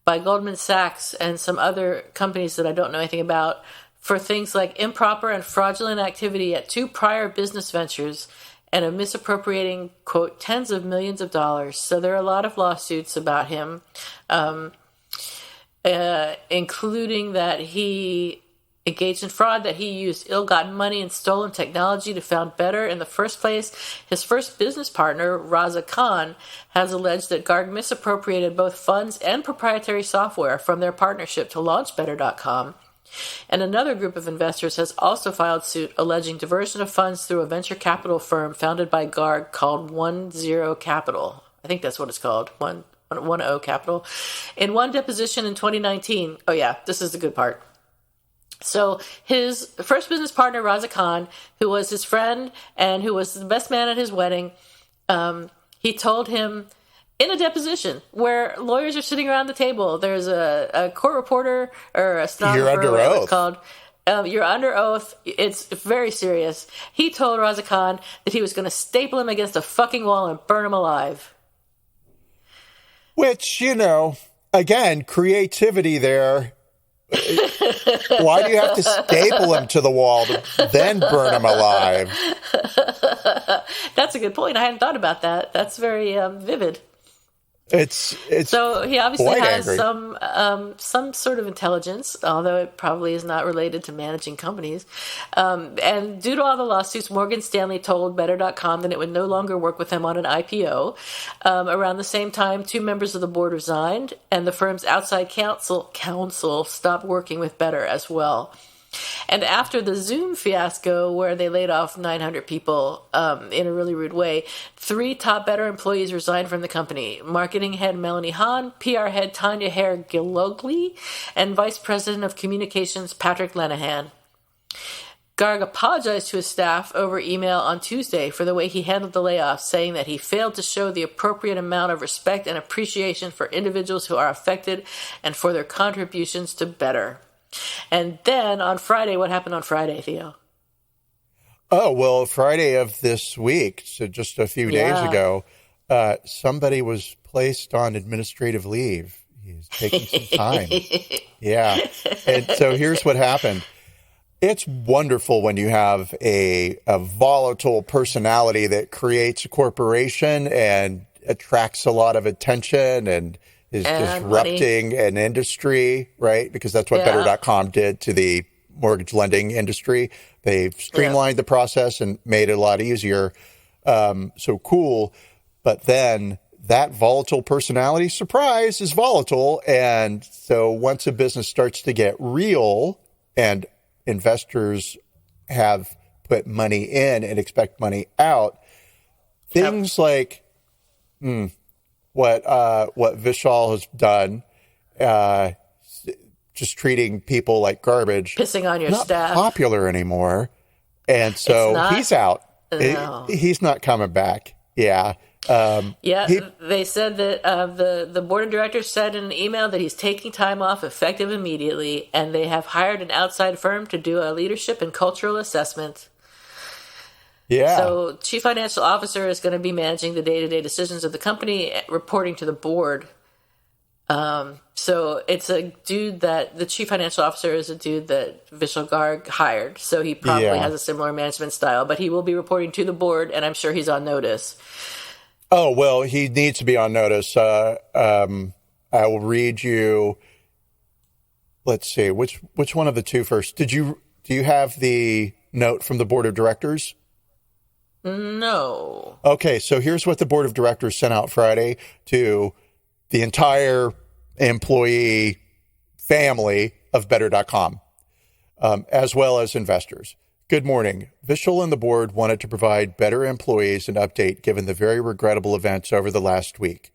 by Goldman Sachs and some other companies that I don't know anything about for things like improper and fraudulent activity at 2 prior business ventures and of misappropriating, quote, tens of millions of dollars. So there are a lot of lawsuits about him, including that he engaged in fraud, that he used ill-gotten money and stolen technology to found Better in the first place. His first business partner, Raza Khan, has alleged that Garg misappropriated both funds and proprietary software from their partnership to launch Better.com. And another group of investors has also filed suit alleging diversion of funds through a venture capital firm founded by Garg called 10 Capital. I think that's what it's called, 10 Capital. In one deposition in 2019, oh yeah, this is the good part. So his first business partner, Raza Khan, who was his friend and who was the best man at his wedding, he told him in a deposition where lawyers are sitting around the table, there's a court reporter or a stenographer. You're under oath. It's called. You're under oath. It's very serious. He told Raza Khan that he was going to staple him against a fucking wall and burn him alive. Which, again, creativity there. Why do you have to staple him to the wall to then burn him alive? That's a good point. I hadn't thought about that. That's very vivid. It's so he obviously has angry. some sort of intelligence, although it probably is not related to managing companies. And due to all the lawsuits, Morgan Stanley told Better.com that it would no longer work with him on an IPO. Around the same time, 2 members of the board resigned, and the firm's outside counsel stopped working with Better as well. And after the Zoom fiasco, where they laid off 900 people in a really rude way, 3 top Better employees resigned from the company. Marketing head Melanie Hahn, PR head Tanya Hare-Gilogly, and Vice President of Communications Patrick Lenahan. Garg apologized to his staff over email on Tuesday for the way he handled the layoffs, saying that he failed to show the appropriate amount of respect and appreciation for individuals who are affected and for their contributions to Better. And then on Friday, what happened on Friday, Theo? Oh, well, Friday of this week, so just a few days ago, somebody was placed on administrative leave. He's taking some time. Yeah. And so here's what happened. It's wonderful when you have a volatile personality that creates a corporation and attracts a lot of attention and is and disrupting an industry, right? Because that's what Better.com did to the mortgage lending industry. They've streamlined the process and made it a lot easier. So cool. But then that volatile personality, surprise, is volatile. And so once a business starts to get real and investors have put money in and expect money out, things like what Vishal has done, just treating people like garbage, pissing on your not staff, popular anymore. And so he's out. No. He's not coming back. Yeah. They said that the board of directors said in an email that he's taking time off effective immediately, and they have hired an outside firm to do a leadership and cultural assessment. Yeah. So chief financial officer is going to be managing the day-to-day decisions of the company, reporting to the board. So it's a dude that the chief financial officer is a dude that Vishal Garg hired. So he probably has a similar management style, but he will be reporting to the board, and I'm sure he's on notice. Oh, well, he needs to be on notice. I will read you. Let's see, which one of the two first? Do you have the note from the board of directors? No. Okay, so here's what the board of directors sent out Friday to the entire employee family of Better.com, as well as investors. Good morning. Vishal and the board wanted to provide Better employees an update given the very regrettable events over the last week.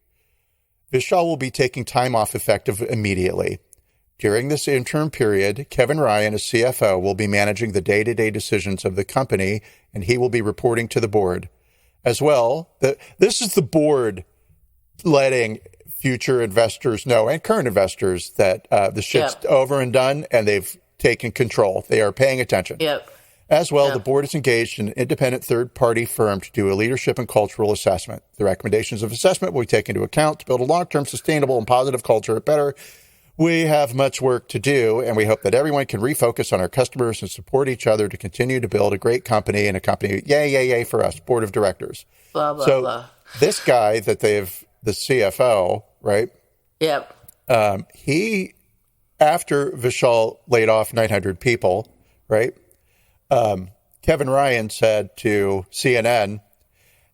Vishal will be taking time off effective immediately. During this interim period, Kevin Ryan, as CFO, will be managing the day-to-day decisions of the company, and he will be reporting to the board. As well, this is the board letting future investors know, and current investors, that the shit's over and done, and they've taken control. They are paying attention. Yep. As well, the board is engaged in an independent third-party firm to do a leadership and cultural assessment. The recommendations of assessment will be taken into account to build a long-term, sustainable, and positive culture at Better. We have much work to do, and we hope that everyone can refocus on our customers and support each other to continue to build a great company and a company. Yay for us, board of directors. Blah, blah, blah. This guy that they've, the CFO, right? Yep. He, after Vishal laid off 900 people, right? Kevin Ryan said to CNN,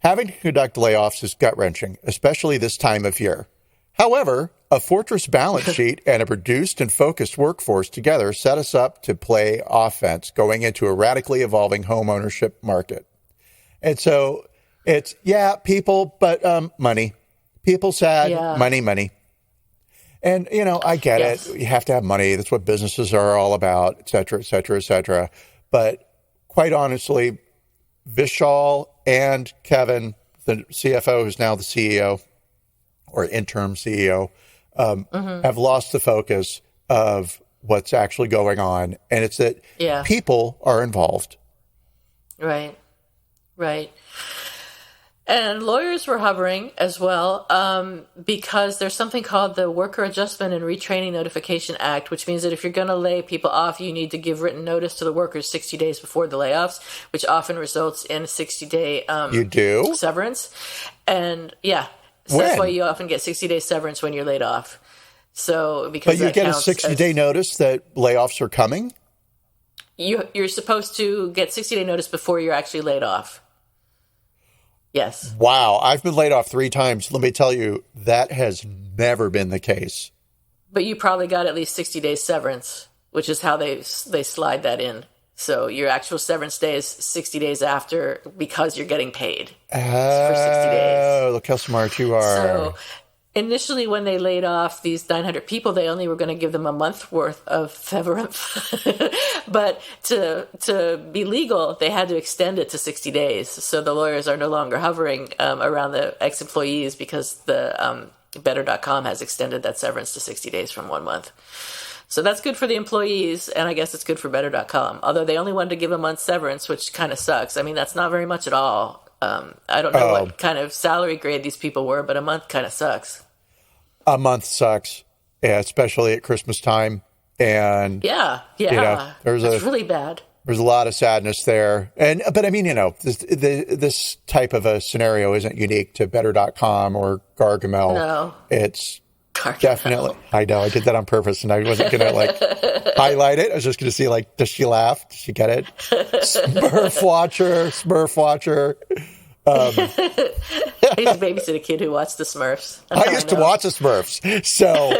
having to conduct layoffs is gut-wrenching, especially this time of year. However, a fortress balance sheet and a reduced and focused workforce together set us up to play offense going into a radically evolving home ownership market. And so it's, people, but money. People sad, money. And, I get it. You have to have money. That's what businesses are all about, et cetera, et cetera, et cetera. But quite honestly, Vishal and Kevin, the CFO, who's now the CEO or interim CEO, have lost the focus of what's actually going on. And it's that people are involved. Right. And lawyers were hovering as well because there's something called the Worker Adjustment and Retraining Notification Act, which means that if you're going to lay people off, you need to give written notice to the workers 60 days before the layoffs, which often results in a 60-day you do? Severance. And so that's why you often get 60-day severance when you're laid off. So because but you get a 60-day notice that layoffs are coming? You're supposed to get 60-day notice before you're actually laid off. Yes. Wow. I've been laid off 3 times. Let me tell you, that has never been the case. But you probably got at least 60 days severance, which is how they slide that in. So your actual severance day is 60 days after because you're getting paid for 60 days. Oh, look how smart you are. So initially when they laid off these 900 people, they only were going to give them a month worth of severance. But to be legal, they had to extend it to 60 days. So the lawyers are no longer hovering around the ex-employees because the Better.com has extended that severance to 60 days from 1 month. So that's good for the employees, and I guess it's good for Better.com. Although they only wanted to give a month's severance, which kind of sucks. I mean, that's not very much at all. I don't know what kind of salary grade these people were, but a month kind of sucks. A month sucks, especially at Christmas time. And it's really bad. There's a lot of sadness there. But I mean, this type of a scenario isn't unique to Better.com or Gargamel. No. It's Dark Definitely. ML. I know. I did that on purpose, and I wasn't going to highlight it. I was just going to see does she laugh? Does she get it? Smurf watcher. I used to babysit a kid who watched the Smurfs. I used to watch the Smurfs, so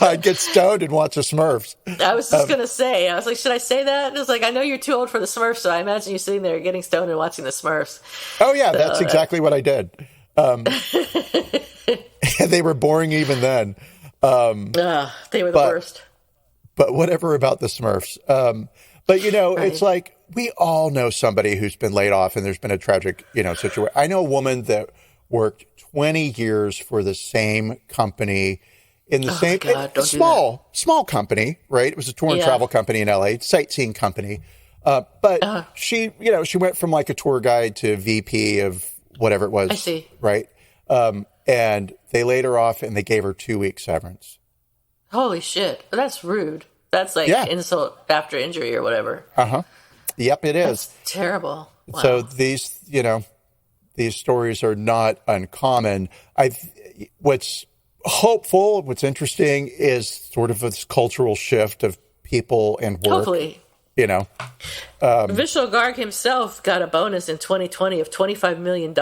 I'd get stoned and watch the Smurfs. I was just going to say, I was like, should I say that? And it was like, I know you're too old for the Smurfs, so I imagine you sitting there getting stoned and watching the Smurfs. Oh, yeah, so, that's exactly what I did. They were boring even then. They were the worst. But whatever about the Smurfs. But, right. It's like we all know somebody who's been laid off and there's been a tragic, situation. I know a woman that worked 20 years for the same company in the same small company, right? It was a tour and travel company in LA, sightseeing company. But she went from like a tour guide to VP of whatever it was. I see. Right. And they laid her off and they gave her 2 weeks severance. Holy shit. That's rude. That's like insult after injury or whatever. Yep, it is. That's terrible. Wow. So these stories are not uncommon. What's hopeful, what's interesting is sort of this cultural shift of people and work. Hopefully. Vishal Garg himself got a bonus in 2020 of $25 million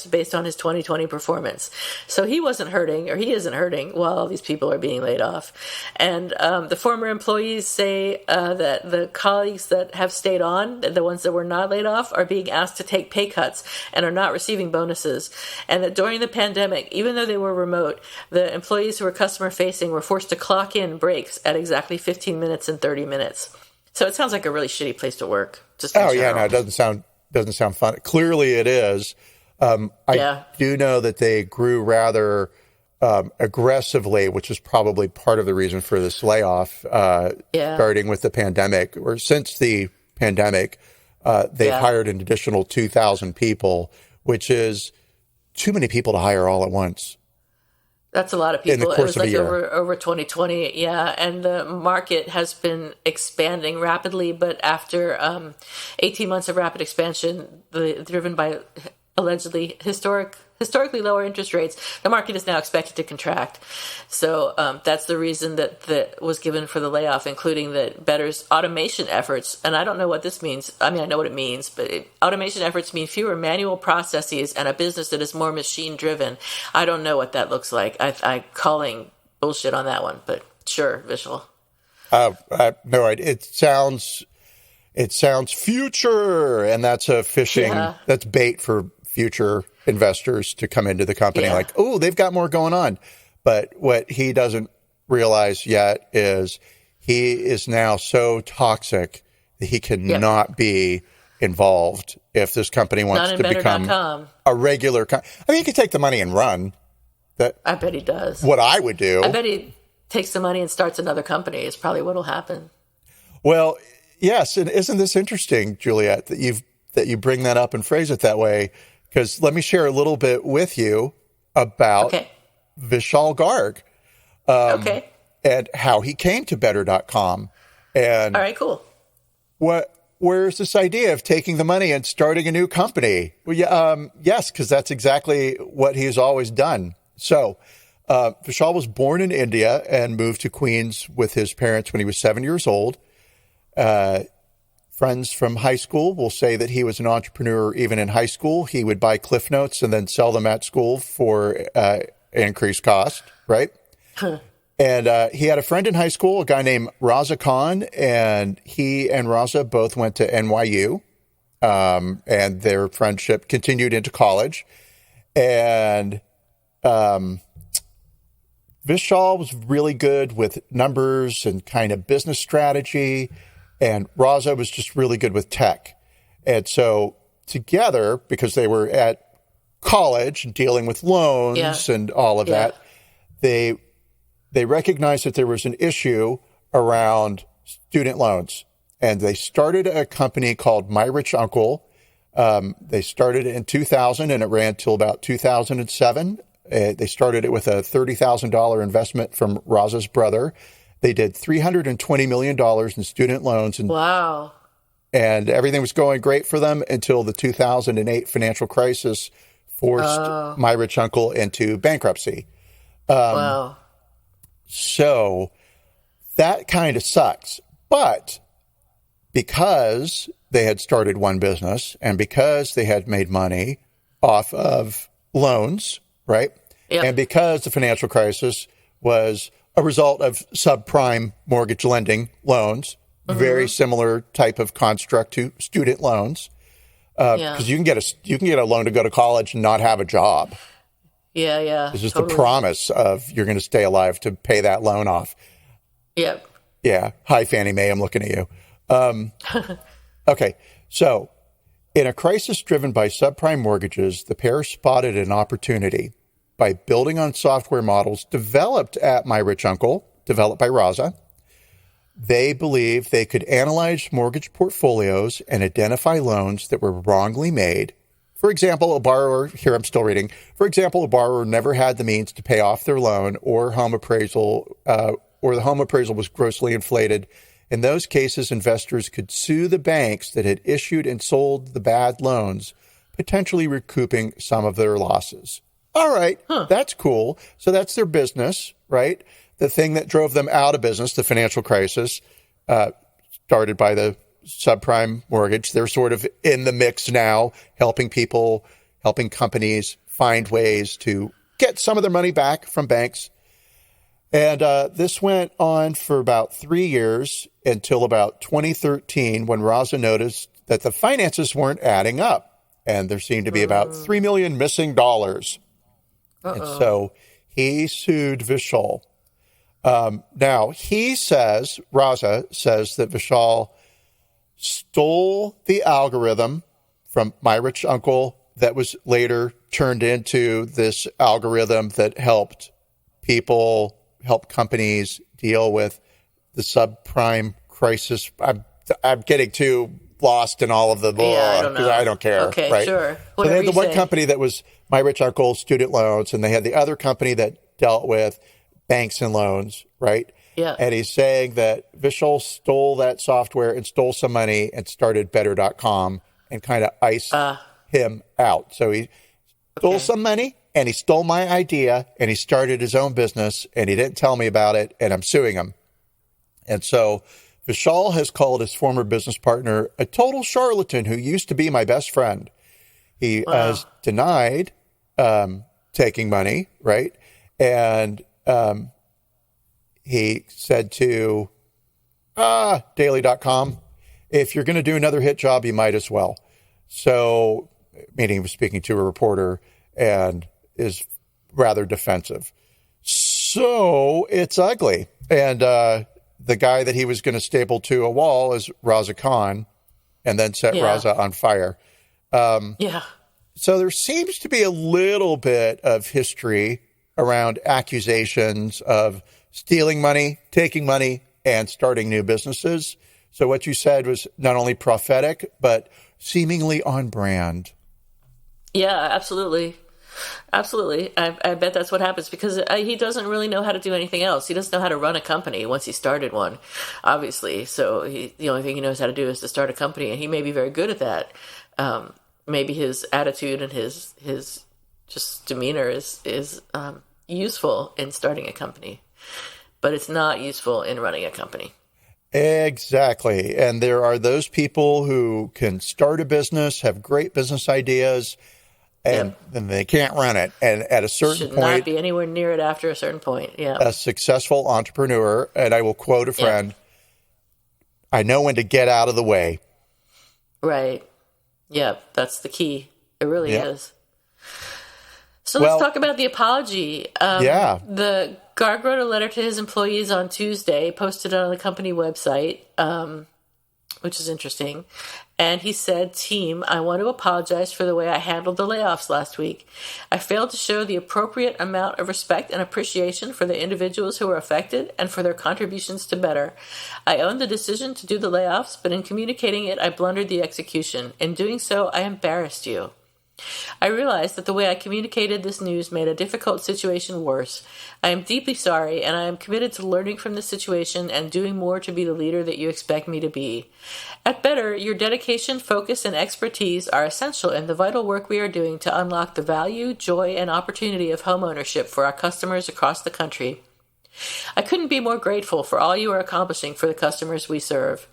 based on his 2020 performance. So he wasn't hurting, or he isn't hurting, while all these people are being laid off. And the former employees say that the colleagues that have stayed on, the ones that were not laid off, are being asked to take pay cuts and are not receiving bonuses. And that during the pandemic, even though they were remote, the employees who were customer facing were forced to clock in breaks at exactly 15 minutes and 30 minutes. So it sounds like a really shitty place to work. No, it doesn't sound fun. Clearly, it is. I do know that they grew rather aggressively, which is probably part of the reason for this layoff. Starting with the pandemic, or since the pandemic, they've hired an additional 2,000 people, which is too many people to hire all at once. That's a lot of people. In the course it was of a year. over 2020, and the market has been expanding rapidly. But after 18 months of rapid expansion, driven by allegedly historically lower interest rates, the market is now expected to contract. So that's the reason that was given for the layoff, including the Better's automation efforts. And I don't know what this means. I mean, I know what it means, but automation efforts mean fewer manual processes and a business that is more machine-driven. I don't know what that looks like. I'm calling bullshit on that one, but sure, Vishal. No, it sounds future, and that's a fishing. That's bait for future investors to come into the company like, oh, they've got more going on. But what he doesn't realize yet is he is now so toxic that he cannot be involved if this company wants to become a regular I mean, he could take the money and run. I bet he does. What I would do. I bet he takes the money and starts another company is probably what will happen. Well, yes. And isn't this interesting, Juliet, that you bring that up and phrase it that way? Because let me share a little bit with you about Vishal Garg and how he came to Better.com. And all right, cool. Where's this idea of taking the money and starting a new company? Well, yes, because that's exactly what he's always done. So Vishal was born in India and moved to Queens with his parents when he was 7 years old. Friends from high school will say that he was an entrepreneur even in high school. He would buy Cliff Notes and then sell them at school for increased cost, right? And he had a friend in high school, a guy named Raza Khan, and he and Raza both went to NYU, and their friendship continued into college. And Vishal was really good with numbers and kind of business strategy. And Raza was just really good with tech. And so together, because they were at college and dealing with loans and all of that, they recognized that there was an issue around student loans. And they started a company called My Rich Uncle. They started it in 2000 and it ran till about 2007. They started it with a $30,000 investment from Raza's brother. They did $320 million in student loans. And, wow. And everything was going great for them until the 2008 financial crisis forced my rich uncle into bankruptcy. Wow. So that kind of sucks. But because they had started one business and because they had made money off of loans, right? Yep. And because the financial crisis was a result of subprime mortgage lending loans, very similar type of construct to student loans, because you can get a loan to go to college and not have a job. Yeah. This is the promise of you're going to stay alive to pay that loan off. Yep. Yeah. Hi, Fannie Mae. I'm looking at you. Okay. So in a crisis driven by subprime mortgages, the pair spotted an opportunity by building on software models developed at My Rich Uncle, developed by Raza. They believed they could analyze mortgage portfolios and identify loans that were wrongly made. For example, a borrower, here I'm still reading, for example, a borrower never had the means to pay off their loan or home appraisal, or the home appraisal was grossly inflated. In those cases, investors could sue the banks that had issued and sold the bad loans, potentially recouping some of their losses. All right, That's cool. So that's their business, right? The thing that drove them out of business, the financial crisis, started by the subprime mortgage. They're sort of in the mix now, helping companies find ways to get some of their money back from banks. And this went on for about 3 years until about 2013, when Raza noticed that the finances weren't adding up. And there seemed to be about $3 million missing dollars. And so he sued Vishal. Now, Raza says that Vishal stole the algorithm from My Rich Uncle that was later turned into this algorithm that help companies deal with the subprime crisis. I'm getting too lost in all of the because I don't care. Okay, right? Sure. So they had the one company that was My Rich Uncle student loans, and they had the other company that dealt with banks and loans, right? Yeah. And he's saying that Vishal stole that software and stole some money and started better.com and kind of iced him out. So he stole some money and he stole my idea and he started his own business and he didn't tell me about it and I'm suing him. And so Vishal has called his former business partner a total charlatan who used to be my best friend. He has denied taking money, right? And he said to daily.com, if you're going to do another hit job, you might as well. So, meaning he was speaking to a reporter and is rather defensive. So it's ugly. And the guy that he was going to staple to a wall is Raza Khan and then set Raza on fire. So there seems to be a little bit of history around accusations of stealing money, taking money, and starting new businesses. So what you said was not only prophetic, but seemingly on brand. Yeah, absolutely. Absolutely. I bet that's what happens because he doesn't really know how to do anything else. He doesn't know how to run a company once he started one, obviously. So the only thing he knows how to do is to start a company, and he may be very good at that. Maybe his attitude and his just demeanor is useful in starting a company, but it's not useful in running a company. Exactly. And there are those people who can start a business, have great business ideas, and then they can't run it. And at a certain point, should not be anywhere near it after a certain point. Yeah. A successful entrepreneur, and I will quote a friend, I know when to get out of the way. Right. Yeah, that's the key. It really is. So let's talk about the apology. The Garg wrote a letter to his employees on Tuesday, posted it on the company website, which is interesting. And he said, "Team, I want to apologize for the way I handled the layoffs last week. I failed to show the appropriate amount of respect and appreciation for the individuals who were affected and for their contributions to Better. I own the decision to do the layoffs, but in communicating it, I blundered the execution. In doing so, I embarrassed you." I realize that the way I communicated this news made a difficult situation worse. I am deeply sorry, and I am committed to learning from this situation and doing more to be the leader that you expect me to be. At Better, your dedication, focus, and expertise are essential in the vital work we are doing to unlock the value, joy, and opportunity of homeownership for our customers across the country. I couldn't be more grateful for all you are accomplishing for the customers we serve.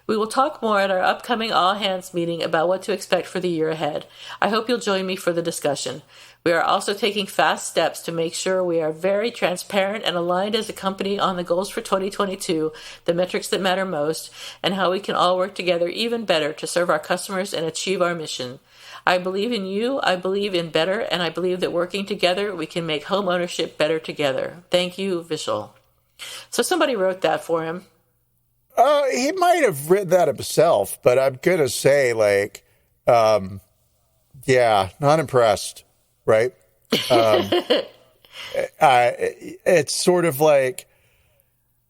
We will talk more at our upcoming all-hands meeting about what to expect for the year ahead. I hope you'll join me for the discussion. We are also taking fast steps to make sure we are very transparent and aligned as a company on the goals for 2022, the metrics that matter most, and how we can all work together even better to serve our customers and achieve our mission. I believe in you, I believe in Better, and I believe that working together, we can make home ownership better together. Thank you, Vishal. So somebody wrote that for him. He might have written that himself, but I'm going to say, like, yeah, not impressed, right? It's sort of like,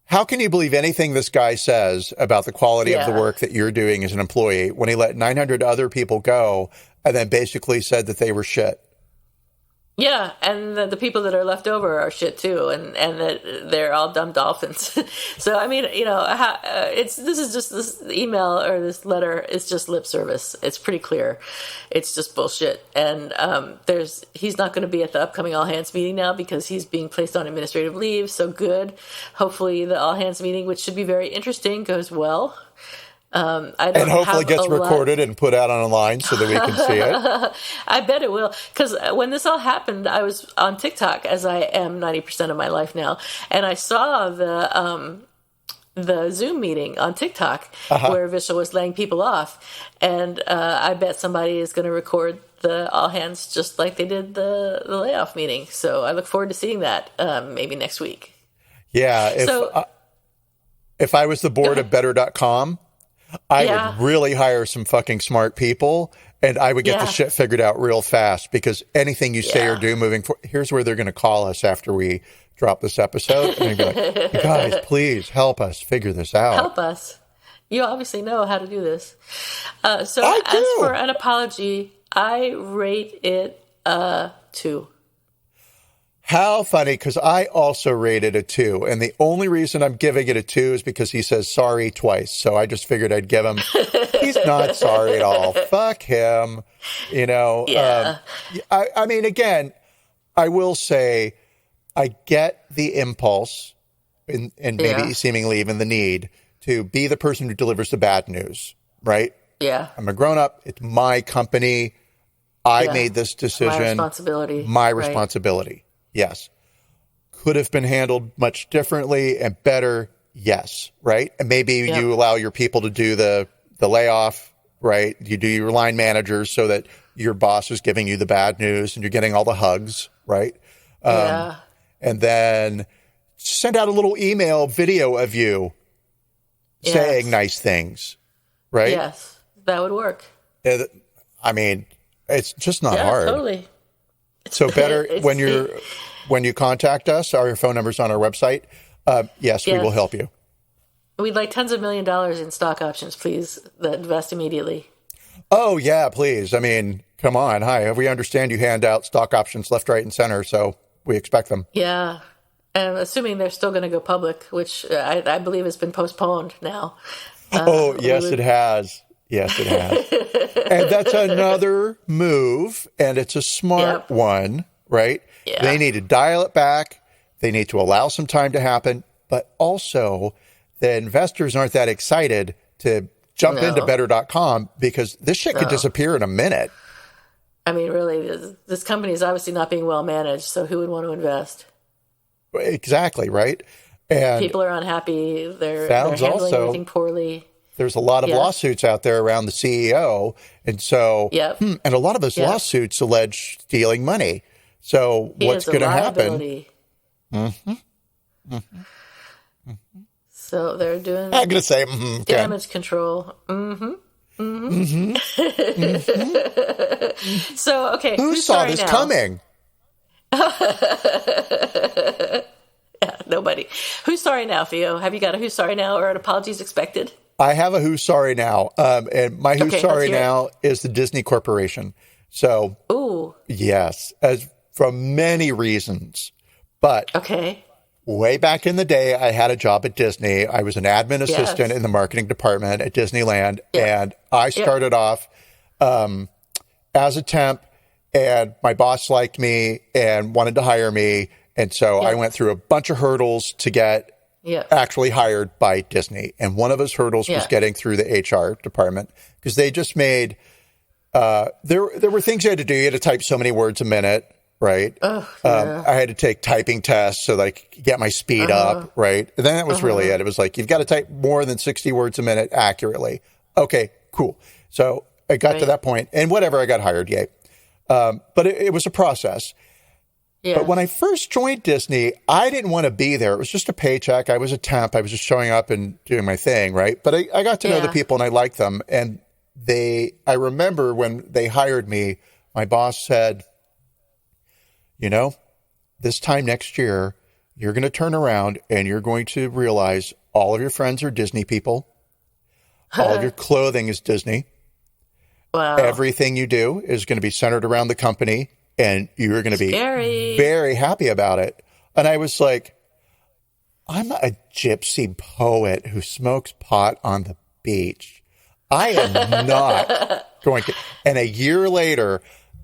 how can you believe anything this guy says about the quality of the work that you're doing as an employee when he let 900 other people go and then basically said that they were shit? Yeah, and the people that are left over are shit too, and that they're all dumb dolphins. So I mean, you know, this email or this letter is just lip service. It's pretty clear. It's just bullshit. And he's not going to be at the upcoming all hands meeting now because he's being placed on administrative leave. So good. Hopefully, the all hands meeting, which should be very interesting, goes well. And hopefully gets recorded and put out online so that we can see it. I bet it will. Because when this all happened, I was on TikTok, as I am 90% of my life now, and I saw the Zoom meeting on TikTok where Vishal was laying people off. And I bet somebody is going to record the all hands just like they did the layoff meeting. So I look forward to seeing that maybe next week. Yeah. If I was the board of Better.com, I would really hire some fucking smart people, and I would get the shit figured out real fast, because anything you say or do moving forward, here's where they're going to call us after we drop this episode, and they'd be like, "You guys, please help us figure this out. Help us. You obviously know how to do this." So as for an apology, I rate it 2. How funny, because I also rated a 2, and the only reason I'm giving it a 2 is because he says sorry twice, so I just figured I'd give him, he's not sorry at all. Fuck him. You know, I mean, again, I will say I get the impulse and maybe seemingly even the need to be the person who delivers the bad news, right? Yeah. I'm a grown-up. It's my company. I made this decision. My responsibility. My responsibility. Yes. Could have been handled much differently and better. Yes. Right. And maybe you allow your people to do the layoff, right? You do your line managers so that your boss is giving you the bad news and you're getting all the hugs, right? And then send out a little email video of you saying nice things, right? Yes. That would work. I mean, it's just not hard. Totally. So Better, when you contact us, our phone number's on our website. Yes, we will help you. We'd like tens of $1 million in stock options, please, that invest immediately. Oh, yeah, please. I mean, come on. Hi, we understand you hand out stock options left, right, and center, so we expect them. Yeah. And assuming they're still going to go public, which I believe has been postponed now. Yes, it has. Yes, it has. And that's another move, and it's a smart one, right? Yeah. They need to dial it back. They need to allow some time to happen, but also the investors aren't that excited to jump into Better.com because this shit could disappear in a minute. I mean, really, this company is obviously not being well managed, so who would want to invest? Exactly, right? And people are unhappy. They're handling everything poorly. There's a lot of lawsuits out there around the CEO. And so, and a lot of those lawsuits allege stealing money. So what's going to happen? Mm-hmm. Mm-hmm. Mm-hmm. So they're doing I'm going to say damage control. Mm-hmm. Mm-hmm. Mm-hmm. So, okay. Who saw this coming? Nobody. Who's sorry now, Theo? Have you got a who's sorry now or an apologies expected? I have a who's sorry now. And my who's sorry now is the Disney Corporation. So, Ooh. yes, as from many reasons. But Okay. way back in the day, I had a job at Disney. I was an admin assistant Yes. in the marketing department at Disneyland. Yep. And I Yep. started off as a temp, and my boss liked me and wanted to hire me. And so I Yep. went through a bunch of hurdles to get Yep. actually hired by Disney. And one of those hurdles was Yeah. getting through the HR department, because they just made there were things you had to do. You had to type so many words a minute, right? Yeah. I had to take typing tests so that I could get my speed up, right? And then that was really it. It was like, you've got to type more than 60 words a minute accurately. Okay, cool. So I got to that point, and whatever, I got hired, yay. But it was a process. Yeah. But when I first joined Disney, I didn't want to be there. It was just a paycheck. I was a temp. I was just showing up and doing my thing, right? But I got to know the people, and I liked them. And I remember when they hired me, my boss said, this time next year, you're going to turn around and you're going to realize all of your friends are Disney people. All of your clothing is Disney. Wow. Everything you do is going to be centered around the company, and you're going to be very happy about it. And I was like, I'm a gypsy poet who smokes pot on the beach. I am not going to. And a year later,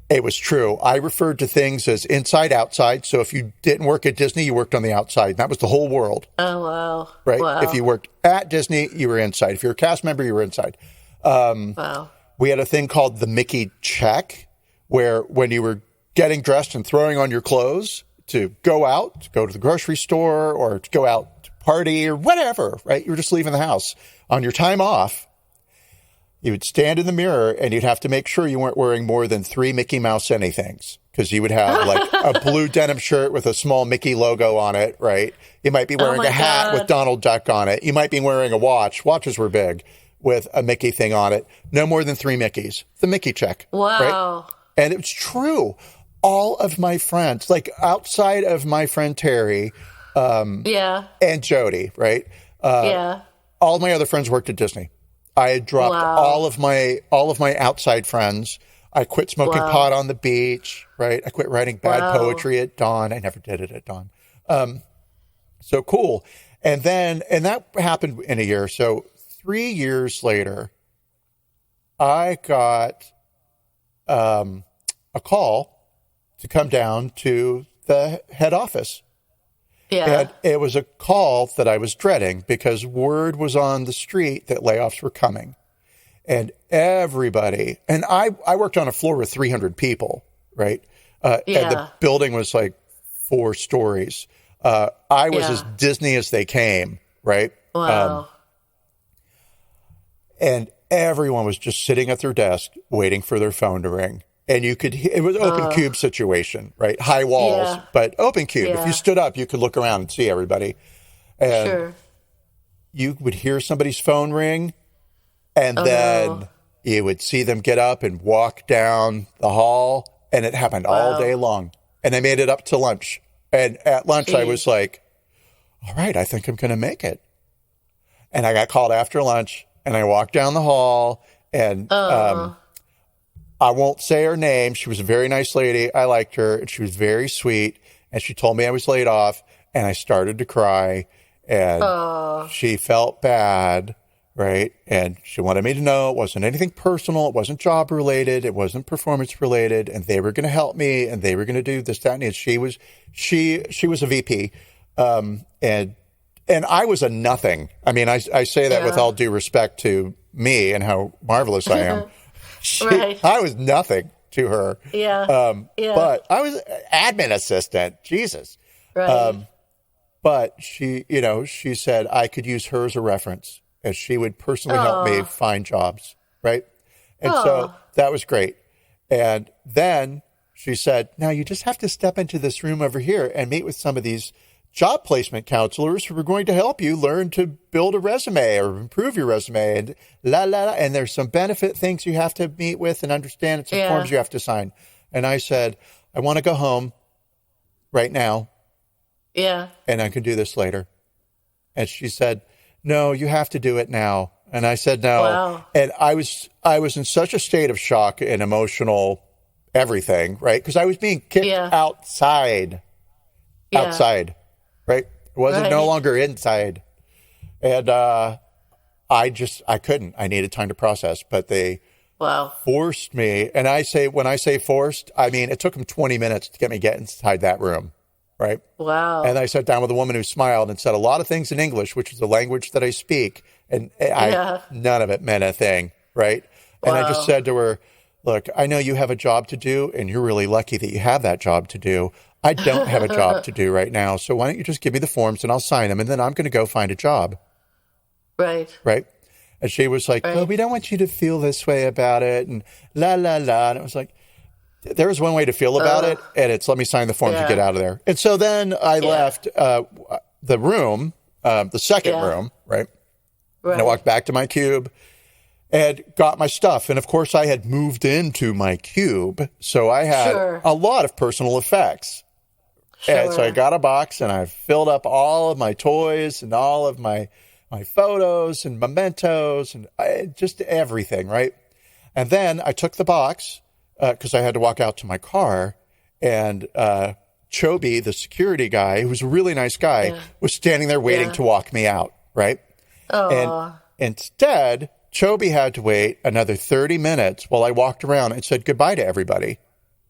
it was true. I referred to things as inside, outside. So if you didn't work at Disney, you worked on the outside. And that was the whole world. Oh, wow. Right? Wow. If you worked at Disney, you were inside. If you're a cast member, you were inside. Wow. We had a thing called the Mickey check, where when you were getting dressed and throwing on your clothes to go out, to go to the grocery store, or to go out to party or whatever, right? You were just leaving the house. On your time off, you would stand in the mirror and you'd have to make sure you weren't wearing more than 3 Mickey Mouse anythings, because you would have like a blue denim shirt with a small Mickey logo on it, right? You might be wearing a hat with Donald Duck on it. You might be wearing a watch. Watches were big, with a Mickey thing on it. No more than 3 Mickeys. The Mickey check. Wow. Right? And it's true. All of my friends, like outside of my friend Terry and Jody, right? All of my other friends worked at Disney. I had dropped all of my outside friends. I quit smoking pot on the beach, right? I quit writing bad poetry at dawn. I never did it at dawn. So cool. And that happened in a year. So 3 years later, I got a call to come down to the head office. Yeah. And it was a call that I was dreading, because word was on the street that layoffs were coming. And everybody, and I worked on a floor with 300 people, right? And the building was like 4 stories. I was as Disney as they came, right? Wow. And everyone was just sitting at their desk waiting for their phone to ring. And you could, it was open cube situation, right? High walls, but open cube. If you stood up, you could look around and see everybody. And you would hear somebody's phone ring, and then you would see them get up and walk down the hall, and it happened all day long. And I made it up to lunch. And at lunch, I was like, all right, I think I'm going to make it. And I got called after lunch, and I walked down the hall, and I won't say her name. She was a very nice lady. I liked her, and she was very sweet. And she told me I was laid off, and I started to cry, and she felt bad, right? And she wanted me to know it wasn't anything personal. It wasn't job related. It wasn't performance related. And they were going to help me, and they were going to do this, that, and it. She was a VP, and I was a nothing. I mean, I say that with all due respect to me and how marvelous I am. I was nothing to her. But I was admin assistant. Jesus. Right. But she said I could use her as a reference, as she would personally help me find jobs. Right. And so that was great. And then she said, now you just have to step into this room over here and meet with some of these job placement counselors who are going to help you learn to build a resume or improve your resume, and and there's some benefit things you have to meet with and understand, and some forms you have to sign. And I said, I want to go home right now. Yeah. And I can do this later. And she said, no, you have to do it now. And I said, no. Wow. And I was in such a state of shock and emotional everything, right? Because I was being kicked outside, right? It wasn't no longer inside. And I couldn't. I needed time to process, but they forced me. And when I say forced, I mean, it took them 20 minutes to get inside that room, right? Wow. And I sat down with a woman who smiled and said a lot of things in English, which is the language that I speak. And none of it meant a thing, right? And I just said to her, look, I know you have a job to do, and you're really lucky that you have that job to do. I don't have a job to do right now, so why don't you just give me the forms and I'll sign them, and then I'm going to go find a job. Right. Right? And she was like, well, we don't want you to feel this way about it, and la, la, la. And it was like, there was one way to feel about it, and it's let me sign the forms and get out of there. And so then I left the room, the second room, right? And I walked back to my cube and got my stuff. And of course, I had moved into my cube, so I had a lot of personal effects. And so I got a box and I filled up all of my toys and all of my photos and mementos and just everything, right? And then I took the box because I had to walk out to my car, and Chobi, the security guy, who was a really nice guy, was standing there waiting to walk me out, right? And instead, Chobi had to wait another 30 minutes while I walked around and said goodbye to everybody,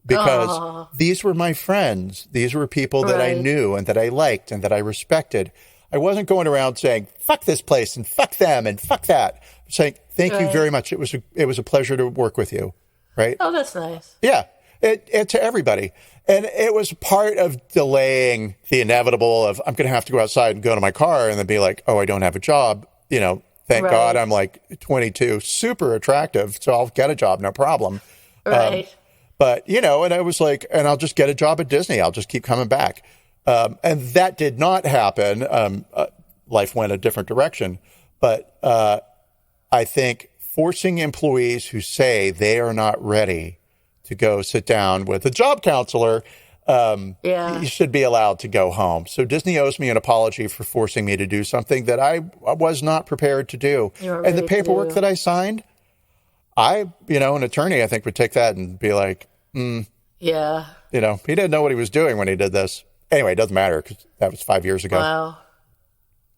because these were my friends. These were people that I knew and that I liked and that I respected. I wasn't going around saying, fuck this place and fuck them and fuck that. I'm saying, thank you very much. It was a pleasure to work with you. Right? Oh, that's nice. Yeah. It to everybody. And it was part of delaying the inevitable of I'm going to have to go outside and go to my car and then be like, oh, I don't have a job. You know, thank God I'm like 22, super attractive. So I'll get a job. No problem. Right. But, you know, and I was like, and I'll just get a job at Disney. I'll just keep coming back. And that did not happen. Life went a different direction. But I think forcing employees who say they are not ready to go sit down with a job counselor, you should be allowed to go home. So Disney owes me an apology for forcing me to do something that I was not prepared to do. And the paperwork that I signed, an attorney, I think, would take that and be like, he didn't know what he was doing when he did this. Anyway, it doesn't matter because that was 5 years ago. Wow.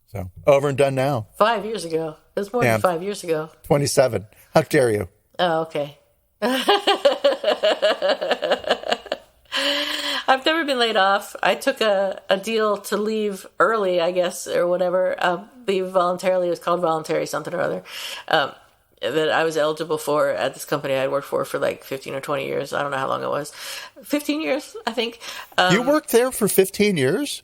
So over and done now. 5 years ago. It was more than 5 years ago. 27. How dare you? Oh, okay. I've never been laid off. I took a deal to leave early, I guess, or whatever. Leave voluntarily. It was called voluntary something or other. That I was eligible for at this company I'd worked for like 15 or 20 years. I don't know how long it was. 15 years, I think. You worked there for 15 years?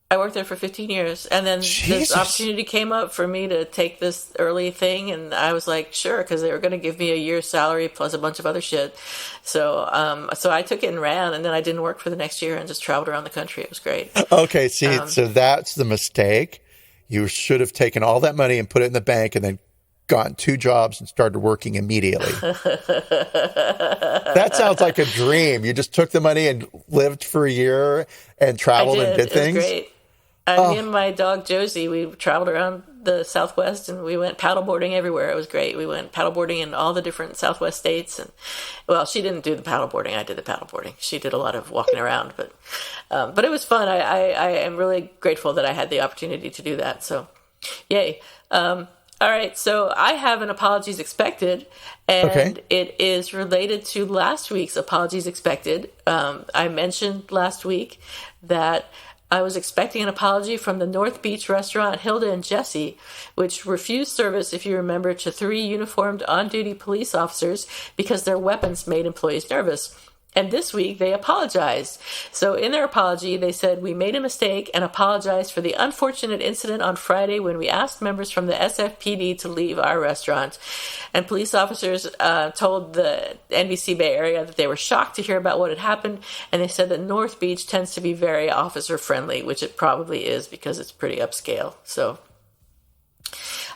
I worked there for 15 years. And then this opportunity came up for me to take this early thing. And I was like, sure, because they were going to give me a year's salary plus a bunch of other shit. So I took it and ran. And then I didn't work for the next year and just traveled around the country. It was great. Okay, see, so that's the mistake. You should have taken all that money and put it in the bank and then gotten 2 jobs and started working immediately. That sounds like a dream. You just took the money and lived for a year and traveled and did things. It was great. Me and my dog Josie, we traveled around the Southwest and we went paddleboarding everywhere. It was great. We went paddleboarding in all the different Southwest states. And well, she didn't do the paddleboarding. I did the paddleboarding. She did a lot of walking around, but it was fun. I am really grateful that I had the opportunity to do that. So, yay. All right, so I have an apologies expected, and it is related to last week's apologies expected. I mentioned last week that I was expecting an apology from the North Beach restaurant Hilda and Jesse, which refused service, if you remember, to 3 uniformed on-duty police officers because their weapons made employees nervous. And this week, they apologized. So in their apology, they said, we made a mistake and apologized for the unfortunate incident on Friday when we asked members from the SFPD to leave our restaurant. And police officers told the NBC Bay Area that they were shocked to hear about what had happened. And they said that North Beach tends to be very officer-friendly, which it probably is because it's pretty upscale. So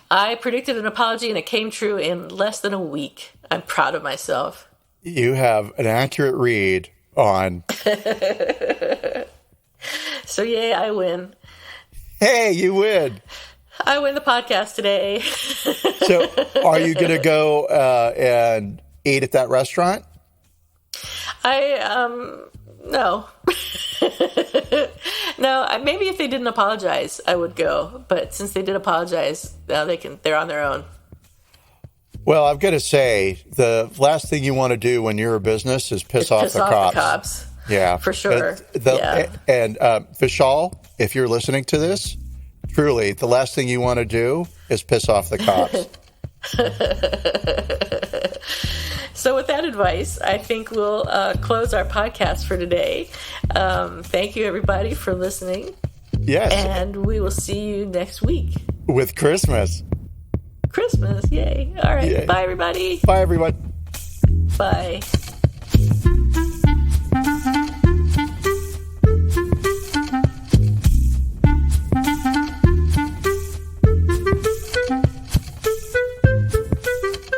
I predicted an apology, and it came true in less than a week. I'm proud of myself. You have an accurate read on. So, yay, I win. Hey, you win. I win the podcast today. So, are you going to go and eat at that restaurant? No. No, maybe if they didn't apologize, I would go. But since they did apologize, now they're on their own. Well, I've got to say, the last thing you want to do when you're a business is piss off the cops. Yeah. For sure. And Vishal, if you're listening to this, truly, the last thing you want to do is piss off the cops. So with that advice, I think we'll close our podcast for today. Thank you, everybody, for listening. Yes. And we will see you next week. With Christmas. Christmas, yay. All right, yay. Bye, everybody. Bye, everyone. Bye.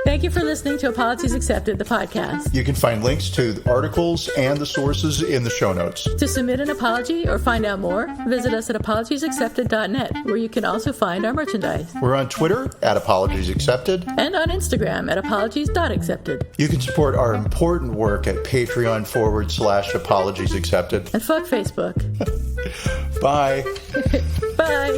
Thank you for listening to Apologies Accepted, the podcast. You can find links to the articles and the sources in the show notes. To submit an apology or find out more, visit us at apologiesaccepted.net, where you can also find our merchandise. We're on Twitter at Apologies Accepted. And on Instagram at apologies.accepted. You can support our important work at Patreon.com/Apologies Accepted. And fuck Facebook. Bye. Bye.